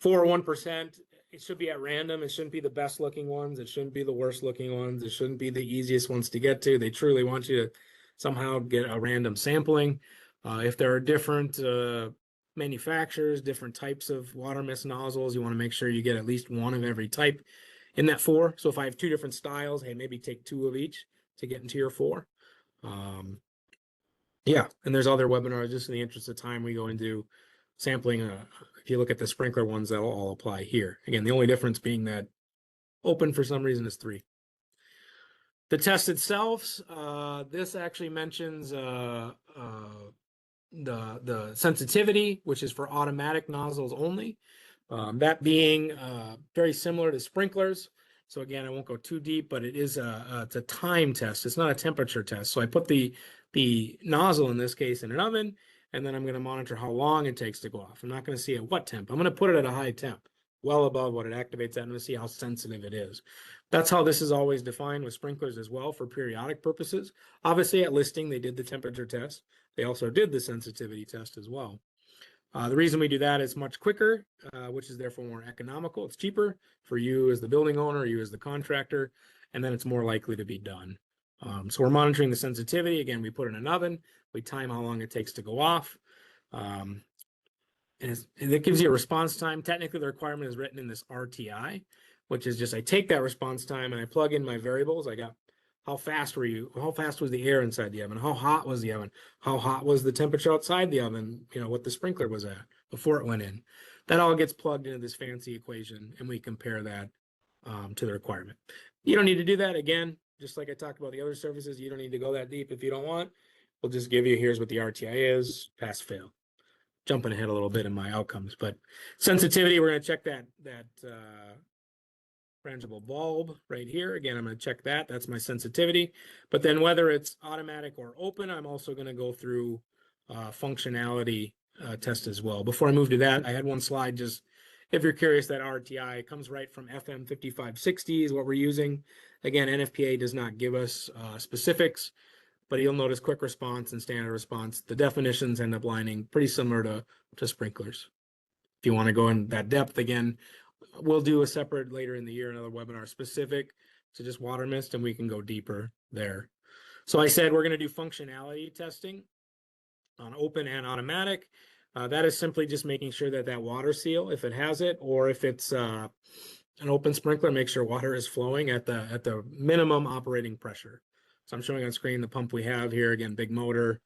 for 1%, it should be at random. It shouldn't be the best looking ones. It shouldn't be the worst looking ones. It shouldn't be the easiest ones to get to. They truly want you to somehow get a random sampling. If there are different manufacturers, different types of water mist nozzles, you want to make sure you get at least one of every type in that 4. So if I have 2 different styles, hey, maybe take 2 of each to get into your 4. Yeah, and there's other webinars. Just in the interest of time, we go into sampling. If you look at the sprinkler ones, that'll all apply here. Again, the only difference being that open for some reason is 3. The test itself, this actually mentions the sensitivity, which is for automatic nozzles only. That being very similar to sprinklers. So again, I won't go too deep, but it is it's a time test. It's not a temperature test. So I put the nozzle in this case in an oven, and then I'm going to monitor how long it takes to go off. I'm not going to see at what temp. I'm going to put it at a high temp, well above what it activates at. I'm going to see how sensitive it is. That's how this is always defined with sprinklers as well for periodic purposes. Obviously at listing, they did the temperature test. They also did the sensitivity test as well. The reason we do that is much quicker, which is therefore more economical. It's cheaper for you as the building owner, you as the contractor, and then it's more likely to be done. So we're monitoring the sensitivity. Again, we put it in an oven. We time how long it takes to go off. And it gives you a response time. Technically, the requirement is written in this RTI, which is just I take that response time and I plug in my variables. I got how fast were you? How fast was the air inside the oven? How hot was the oven? How hot was the temperature outside the oven? You know, what the sprinkler was at before it went in. That all gets plugged into this fancy equation, and we compare that to the requirement. You don't need to do that. Again, just like I talked about the other services, you don't need to go that deep if you don't want. We'll just give you, here's what the RTI is, pass, fail. Jumping ahead a little bit in my outcomes, but sensitivity, we're going to check that frangible bulb right here. Again, I'm going to check that. That's my sensitivity. But then whether it's automatic or open, I'm also going to go through functionality test as well. Before I move to that, I had one slide just if you're curious, that RTI comes right from FM 5560 is what we're using. Again, NFPA does not give us specifics, but you'll notice quick response and standard response. The definitions end up lining pretty similar to sprinklers. If you want to go in that depth again, we'll do a separate later in the year, another webinar specific to just water mist, and we can go deeper there. So I said we're going to do functionality testing on open and automatic. That is simply just making sure that that water seal, if it has it, or if it's an open sprinkler, make sure water is flowing at the minimum operating pressure. So I'm showing on screen the pump we have here. Again, big motor.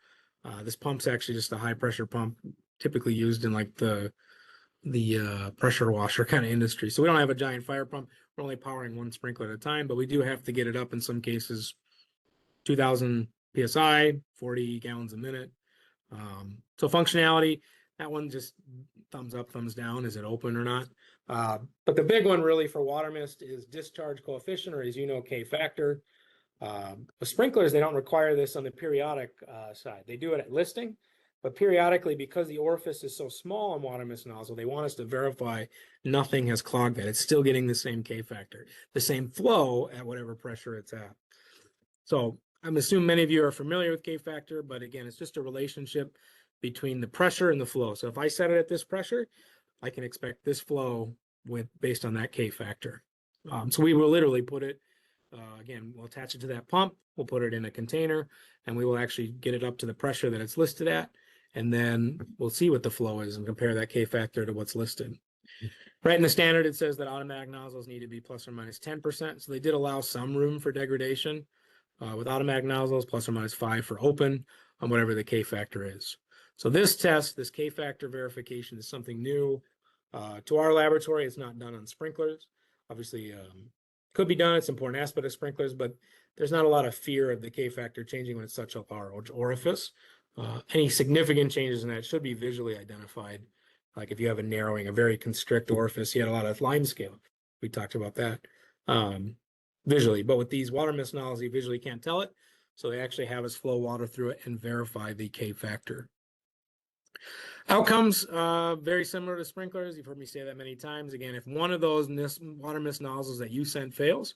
This pump's actually just a high pressure pump, typically used in like the pressure washer kind of industry. So we don't have a giant fire pump. We're only powering one sprinkler at a time, but we do have to get it up in some cases 2000 PSI, 40 gallons a minute. So functionality, that one just thumbs up, thumbs down. Is it open or not? But the big one really for water mist is discharge coefficient, or as you know, K factor. With sprinklers, they don't require this on the periodic side. They do it at listing, but periodically, because the orifice is so small on water mist nozzle, they want us to verify nothing has clogged that. It's still getting the same K factor, the same flow at whatever pressure it's at. So I'm assuming many of you are familiar with K factor, but again, it's just a relationship between the pressure and the flow. So if I set it at this pressure, I can expect this flow based on that K factor. So we will literally put it, again, we'll attach it to that pump, we'll put it in a container, and we will actually get it up to the pressure that it's listed at. And then we'll see what the flow is and compare that K factor to what's listed. Right in the standard, it says that automatic nozzles need to be plus or minus 10%. So they did allow some room for degradation with automatic nozzles, plus or minus 5 for open on whatever the K factor is. So this test, this K factor verification, is something new to our laboratory. It's not done on sprinklers. Obviously, could be done. It's an important aspect of sprinklers, but there's not a lot of fear of the K factor changing when it's such a large orifice. Any significant changes in that should be visually identified. Like if you have a narrowing, a very constrict orifice, you had a lot of line scale. We talked about that visually, but with these water mist nozzles, you visually can't tell it. So they actually have us flow water through it and verify the K factor. Outcomes, very similar to sprinklers. You've heard me say that many times. Again, if one of those water mist nozzles that you sent fails,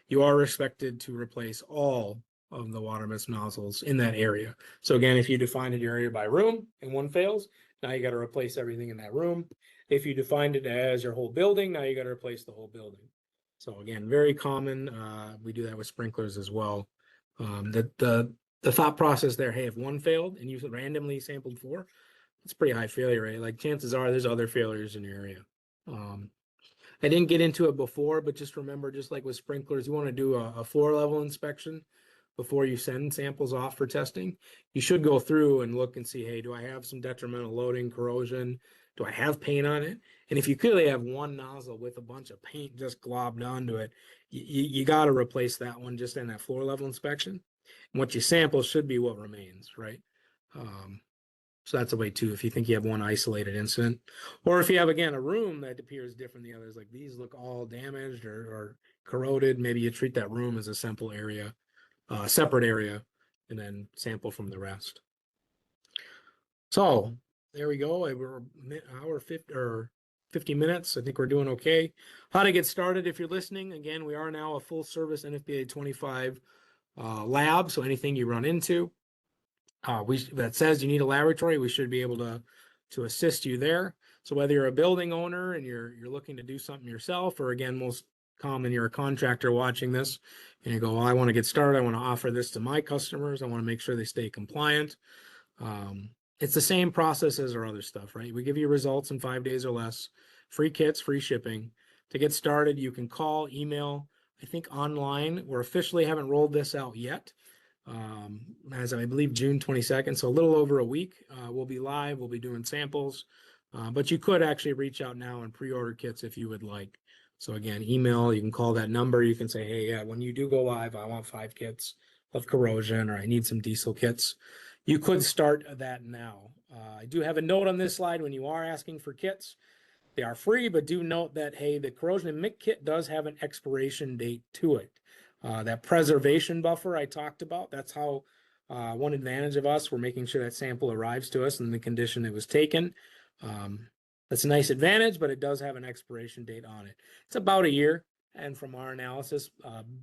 you are expected to replace all of the water mist nozzles in that area. So again, if you defined your area by room and one fails, now you got to replace everything in that room. If you defined it as your whole building, now you got to replace the whole building. So again, very common. We do that with sprinklers as well. The thought process there, hey, if one failed and you randomly sampled 4, it's pretty high failure rate. Like chances are there's other failures in your area. I didn't get into it before, but just remember, just like with sprinklers, you want to do a floor level inspection before you send samples off for testing. You should go through and look and see, hey, do I have some detrimental loading, corrosion? Do I have paint on it? And if you clearly have one nozzle with a bunch of paint just globbed onto it, you got to replace that one just in that floor level inspection. And what you sample should be what remains, right? So that's a way too, if you think you have one isolated incident. Or if you have, again, a room that appears different than the others, like these look all damaged or corroded, maybe you treat that room as a simple area, separate area, and then sample from the rest. So there we go. We're hour 50 or 50 minutes. I think we're doing okay. How to get started if you're listening. Again, we are now a full service NFPA 25 lab. So anything you run into that says you need a laboratory, we should be able to assist you there. So whether you're a building owner and you're looking to do something yourself, or again, most common, you're a contractor watching this and you go, well, I want to get started. I want to offer this to my customers. I want to make sure they stay compliant. It's the same process as our other stuff, right? We give you results in 5 days or less, free kits, free shipping. To get started, you can call, email, I think online. We're officially haven't rolled this out yet. As I believe June 22nd, so a little over a week. We'll be live, we'll be doing samples, but you could actually reach out now and pre-order kits if you would like. So again, email, you can call that number, you can say, hey, yeah, when you do go live, I want 5 kits of corrosion, or I need some diesel kits. You could start that now. I do have a note on this slide when you are asking for kits. They are free, but do note that, hey, the Corrosion MIC kit does have an expiration date to it. That preservation buffer I talked about, that's how one advantage of us, we're making sure that sample arrives to us in the condition it was taken. That's a nice advantage, but it does have an expiration date on it. It's about a year. And from our analysis,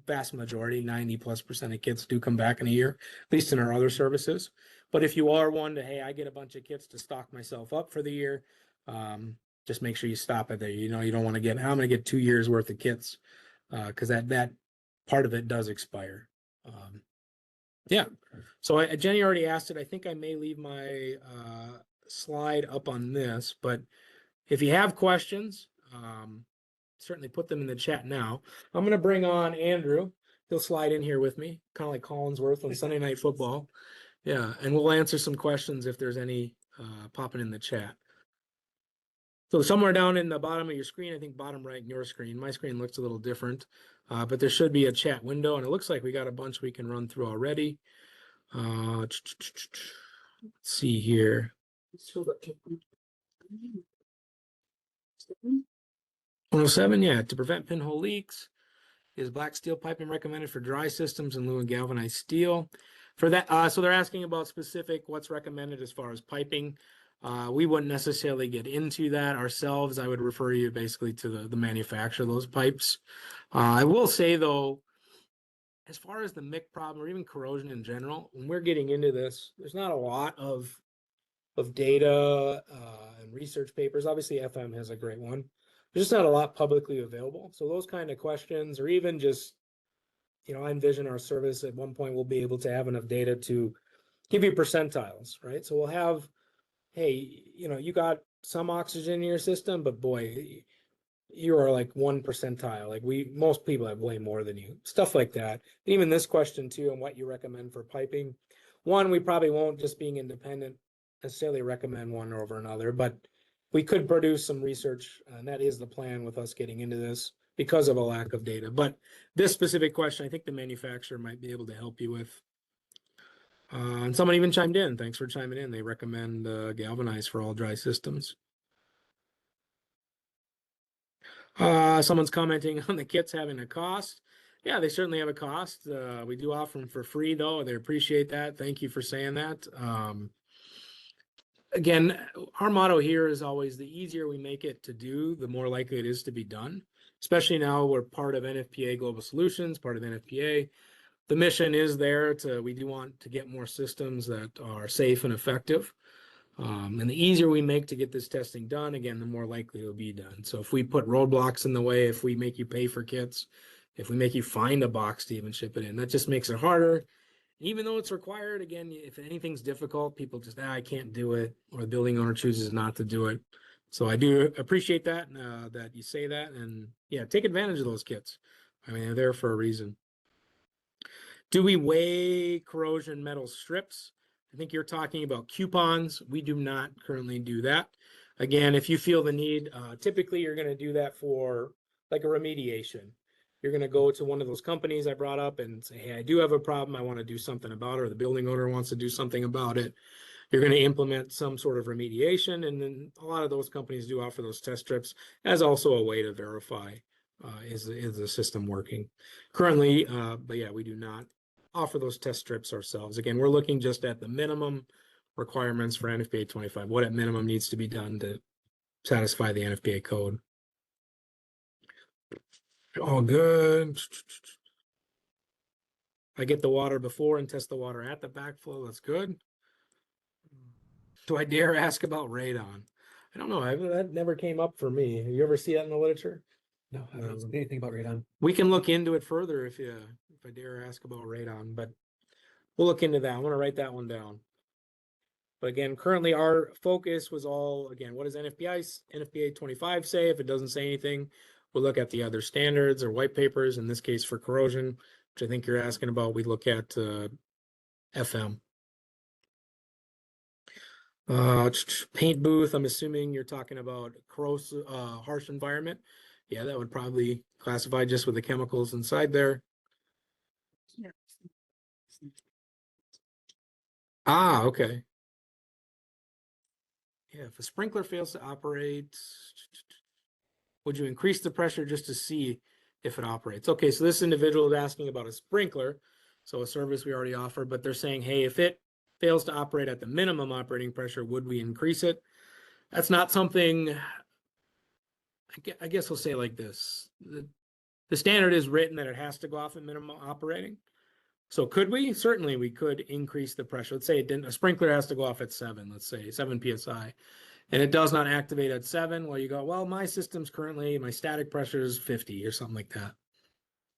vast majority, 90+% of kits do come back in a year, at least in our other services. But if you are one to, hey, I get a bunch of kits to stock myself up for the year, just make sure you stop it there. You know, you don't want to get, I'm going to get 2 years worth of kits, because that part of it does expire. Yeah. So Jenny already asked it. I think I may leave my slide up on this, but if you have questions, certainly put them in the chat now. I'm going to bring on Andrew. He'll slide in here with me, kind of like Collinsworth on Sunday Night Football. Yeah, and we'll answer some questions if there's any popping in the chat. So somewhere down in the bottom of your screen, I think bottom right in your screen, my screen looks a little different, but there should be a chat window, and it looks like we got a bunch we can run through already. Let's see here. 107, yeah, to prevent pinhole leaks. Is black steel piping recommended for dry systems in lieu of galvanized steel? For that, so they're asking about specific what's recommended as far as piping. We wouldn't necessarily get into that ourselves. I would refer you basically to the manufacturer of those pipes. I will say though, as far as the MIC problem or even corrosion in general, when we're getting into this, there's not a lot of data and research papers. Obviously, FM has a great one. There's just not a lot publicly available. So those kind of questions, or even just, you know, I envision our service at one point we'll be able to have enough data to give you percentiles, right? So we'll have, hey, you know, you got some oxygen in your system, but boy, you are like 1 percentile. Like most people have way more than you. Stuff like that. Even this question too, and what you recommend for piping. One, we probably won't, just being independent, necessarily recommend one over another, but we could produce some research, and that is the plan with us getting into this because of a lack of data. But this specific question, I think the manufacturer might be able to help you with. And someone even chimed in. Thanks for chiming in. They recommend galvanized for all dry systems. Someone's commenting on the kits having a cost. Yeah, they certainly have a cost. We do offer them for free, though. They appreciate that. Thank you for saying that. Again, our motto here is always the easier we make it to do, the more likely it is to be done. Especially now we're part of NFPA Global Solutions, part of NFPA. the mission is there we do want to get more systems that are safe and effective. And the easier we make to get this testing done, again, the more likely it'll be done. So if we put roadblocks in the way, if we make you pay for kits, if we make you find a box to even ship it in, that just makes it harder. Even though it's required, again, if anything's difficult, people just, I can't do it, or the building owner chooses not to do it. So I do appreciate that, that you say that, and yeah, take advantage of those kits. I mean, they're there for a reason. Do we weigh corrosion metal strips? I think you're talking about coupons. We do not currently do that. Again, if you feel the need, typically you're going to do that for like a remediation. You're going to go to one of those companies I brought up and say, hey, I do have a problem. I want to do something about it, or the building owner wants to do something about it. You're going to implement some sort of remediation. And then a lot of those companies do offer those test strips as also a way to verify is the system working currently. But yeah, we do not offer those test strips ourselves. Again, we're looking just at the minimum requirements for NFPA 25, what at minimum needs to be done to satisfy the NFPA code. All good. I get the water before and test the water at the backflow. That's good. Do I dare ask about radon? I don't know. That never came up for me. You ever see that in the literature? No, I haven't seen anything about radon. We can look into it further if I dare ask about radon, but we'll look into that. I'm going to write that one down. But again, currently our focus was all, again, what does NFPA 25 say? If it doesn't say anything, we'll look at the other standards or white papers. In this case for corrosion, which I think you're asking about, we look at FM. Paint booth, I'm assuming you're talking about corrosive, harsh environment. Yeah, that would probably classify just with the chemicals inside there. Ah, okay. Yeah, if a sprinkler fails to operate, would you increase the pressure just to see if it operates? Okay, so this individual is asking about a sprinkler, so a service we already offer, but they're saying, hey, if it fails to operate at the minimum operating pressure, would we increase it? That's not something, I guess we'll say like this. The standard is written that it has to go off at minimum operating. So could we? Certainly we could increase the pressure. Let's say a sprinkler has to go off at 7, let's say 7 PSI, and it does not activate at 7. Well, you go, well, my system's currently, my static pressure is 50 or something like that.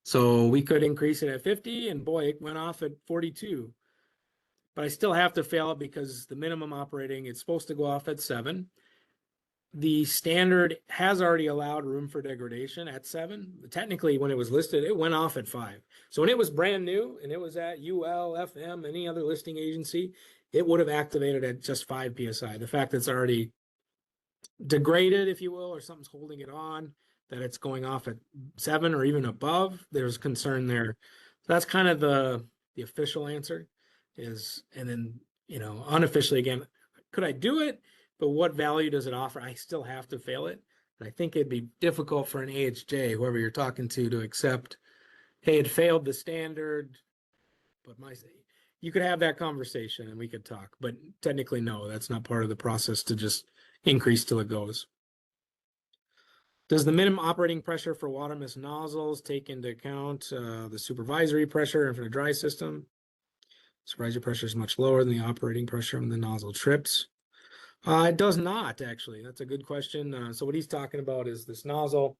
So we could increase it at 50, and boy, it went off at 42. But I still have to fail it because the minimum operating, it's supposed to go off at 7. The standard has already allowed room for degradation at 7. Technically, when it was listed, it went off at 5. So when it was brand new and it was at UL, FM, any other listing agency, it would have activated at just 5 PSI. The fact that it's already degraded, if you will, or something's holding it on, that it's going off at 7 or even above, there's concern there. So that's kind of the official answer is, and then, unofficially, again, could I do it? But what value does it offer? I still have to fail it. And I think it'd be difficult for an AHJ, whoever you're talking to accept, hey, it failed the standard, but you could have that conversation and we could talk, but technically, no, that's not part of the process to just increase till it goes. Does the minimum operating pressure for water mist nozzles take into account the supervisory pressure and for the dry system? Supervisory pressure is much lower than the operating pressure on the nozzle trips. It does not, actually. That's a good question. So what he's talking about is this nozzle.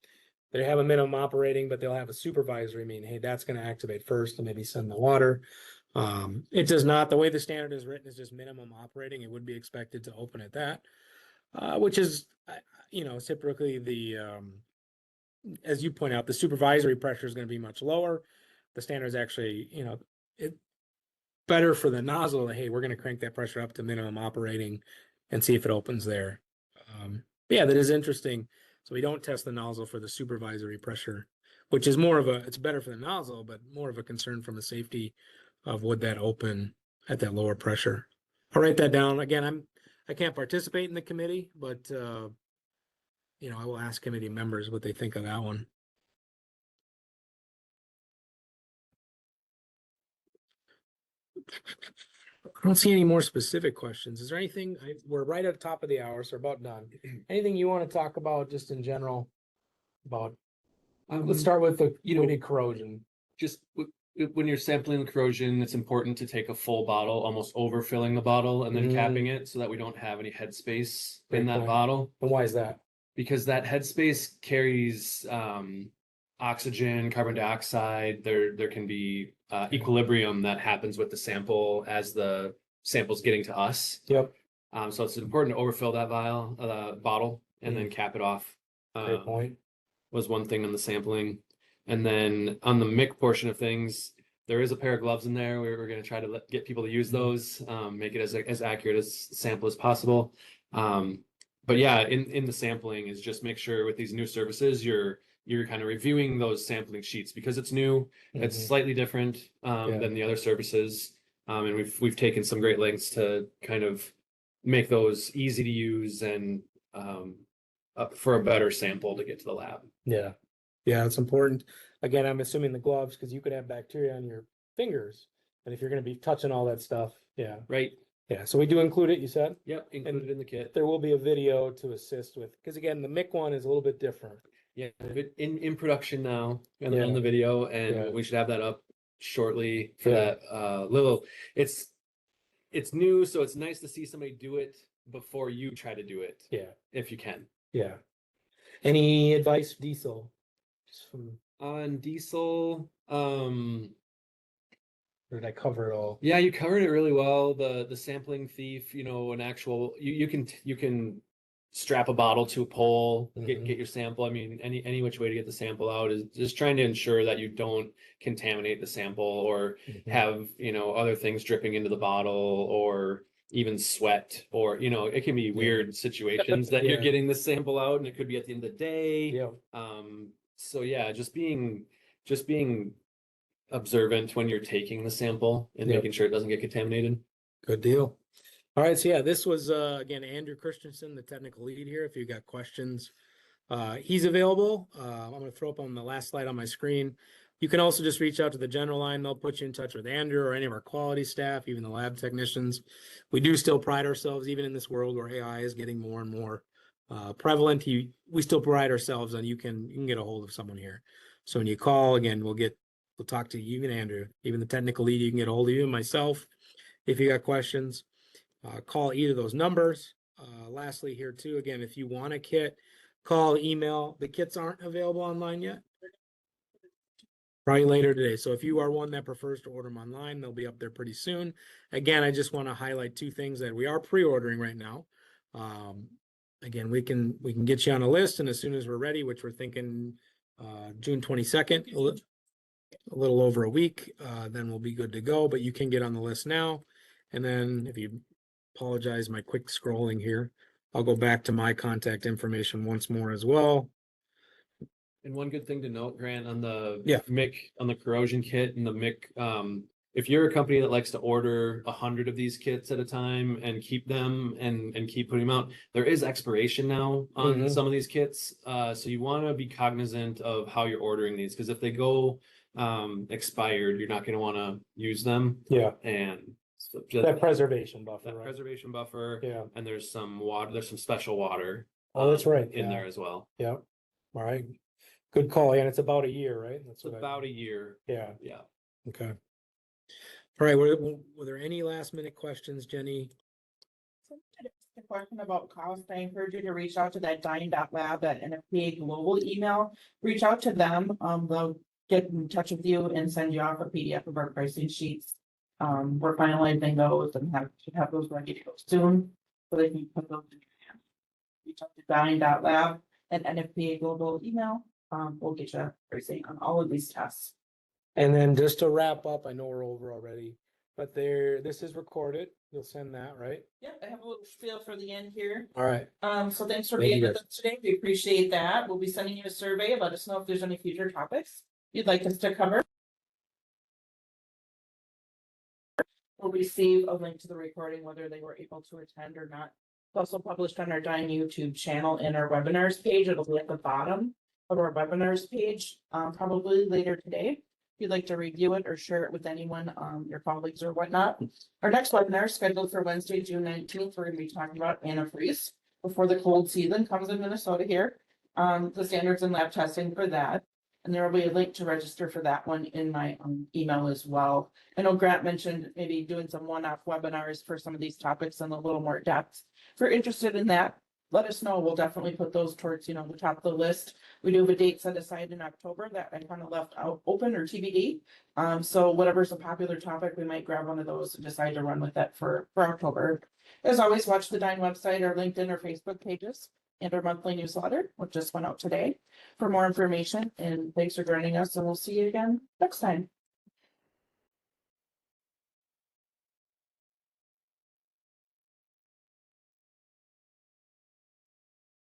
They have a minimum operating, but they'll have a supervisory, meaning, hey, that's going to activate first and maybe send the water. It does not. The way the standard is written is just minimum operating. It would be expected to open at that, which is, typically as you point out, the supervisory pressure is going to be much lower. The standard is actually, better for the nozzle. Hey, we're going to crank that pressure up to minimum operating and see if it opens there. Yeah, that is interesting. So we don't test the nozzle for the supervisory pressure, which is it's better for the nozzle, but more of a concern from the safety of would that open at that lower pressure. I'll write that down. Again, I can't participate in the committee, but I will ask committee members what they think of that one. I don't see any more specific questions. Is there anything? We're right at the top of the hour, so we're about done. Anything you want to talk about just in general about? Let's start with the corrosion. Just when you're sampling the corrosion, it's important to take a full bottle, almost overfilling the bottle and then capping it so that we don't have any headspace in Great that point. bottle. And why is that? Because that headspace carries oxygen, carbon dioxide. There can be equilibrium that happens with the sample as the sample's getting to us. Yep. So it's important to overfill that bottle and then cap it off. Great point. Was one thing on the sampling. And then on the MIC portion of things, there is a pair of gloves in there. We're going to try to get people to use those, make it as accurate as sample as possible. But yeah, in the sampling is just make sure with these new services, you're kind of reviewing those sampling sheets because it's new. It's slightly different than the other services. And we've taken some great lengths to kind of make those easy to use and for a better sample to get to the lab. Yeah. Yeah, it's important. Again, I'm assuming the gloves because you could have bacteria on your fingers. And if you're going to be touching all that stuff, yeah. Right. Yeah. So we do include it, you said? Yep. Included in the kit. There will be a video to assist with, because again, the MIC one is a little bit different. Yeah. In production now on Yeah. the video, and Yeah. we should have that up shortly for Yeah. that little, it's new. So it's nice to see somebody do it before you try to do it. Yeah. If you can. Yeah. Any advice, Diesel? Just from, On diesel, or did I cover it all? yeah, you covered it really well. The sampling thief, an actual you can strap a bottle to a pole, get your sample. I mean, any which way to get the sample out is just trying to ensure that you don't contaminate the sample or have, other things dripping into the bottle or even sweat or, it can be weird situations that you're getting the sample out and it could be at the end of the day. Yeah. So yeah, just being observant when you're taking the sample and making sure it doesn't get contaminated. Good deal. All right. So yeah, this was again Andrew Christensen, the technical lead here. If you got questions, he's available. I'm going to throw up on the last slide on my screen. You can also just reach out to the general line. They'll put you in touch with Andrew or any of our quality staff, even the lab technicians. We do still pride ourselves, even in this world where AI is getting more and more prevalent. We still pride ourselves on you can get a hold of someone here. So when you call again, we'll talk to you, even Andrew, even the technical lead. You can get a hold of you and myself if you got questions. Call either of those numbers. Lastly, here too, again, if you want a kit, call, email. The kits aren't available online yet. Probably later today. So if you are one that prefers to order them online, they'll be up there pretty soon. Again, I just want to highlight two things that we are pre-ordering right now. Again, we can get you on a list, and as soon as we're ready, which we're thinking June 22nd, a little over a week, then we'll be good to go. But you can get on the list now. And then if you apologize, my quick scrolling here, I'll go back to my contact information once more as well. And one good thing to note, Grant, on the MIC, on the corrosion kit and the MIC, if you're a company that likes to order 100 of these kits at a time and keep them and keep putting them out, there is expiration now on some of these kits. So you want to be cognizant of how you're ordering these, because if they go expired, you're not going to want to use them. Yeah. And so that preservation buffer. That preservation buffer. Yeah. And there's some water, there's some special water. Oh, that's right. In there as well. Yeah. All right. Good call. And it's about a year, right? That's about a year. Yeah. Yeah. Okay. All right. Were there any last minute questions, Jenny? A question about cost. I encourage you to reach out to that Dyne.lab at NFPA Global email. Reach out to them. They'll get in touch with you and send you off a PDF of our pricing sheets. We're finalizing those and should have those ready to go soon, so they can put those in your hand. Reach out to Dyne.lab at NFPA Global email. We'll get you pricing on all of these tests. And then just to wrap up, I know we're over already, but this is recorded. You'll send that, right? Yeah, I have a little spiel for the end here. All right. So thanks for Thank being you, with guys. us today. We appreciate that. We'll be sending you a survey. Let us know if there's any future topics you'd like us to cover. We'll receive a link to the recording, whether they were able to attend or not. It's also published on our Dyne YouTube channel in our webinars page. It'll be at the bottom of our webinars page, probably later today. If you'd like to review it or share it with anyone, your colleagues or whatnot. Our next webinar is scheduled for Wednesday, June 19th. We're going to be talking about antifreeze before the cold season comes in Minnesota here. The standards and lab testing for that. And there will be a link to register for that one in my email as well. I know Grant mentioned maybe doing some one-off webinars for some of these topics in a little more depth. If you're interested in that, let us know. We'll definitely put those towards, the top of the list. We do have a date set aside in October that I kind of left out open or TBD. So whatever's a popular topic, we might grab one of those and decide to run with that for October. As always, watch the Dyne website, our LinkedIn or Facebook pages, and our monthly newsletter, which just went out today for more information. And thanks for joining us, and we'll see you again next time.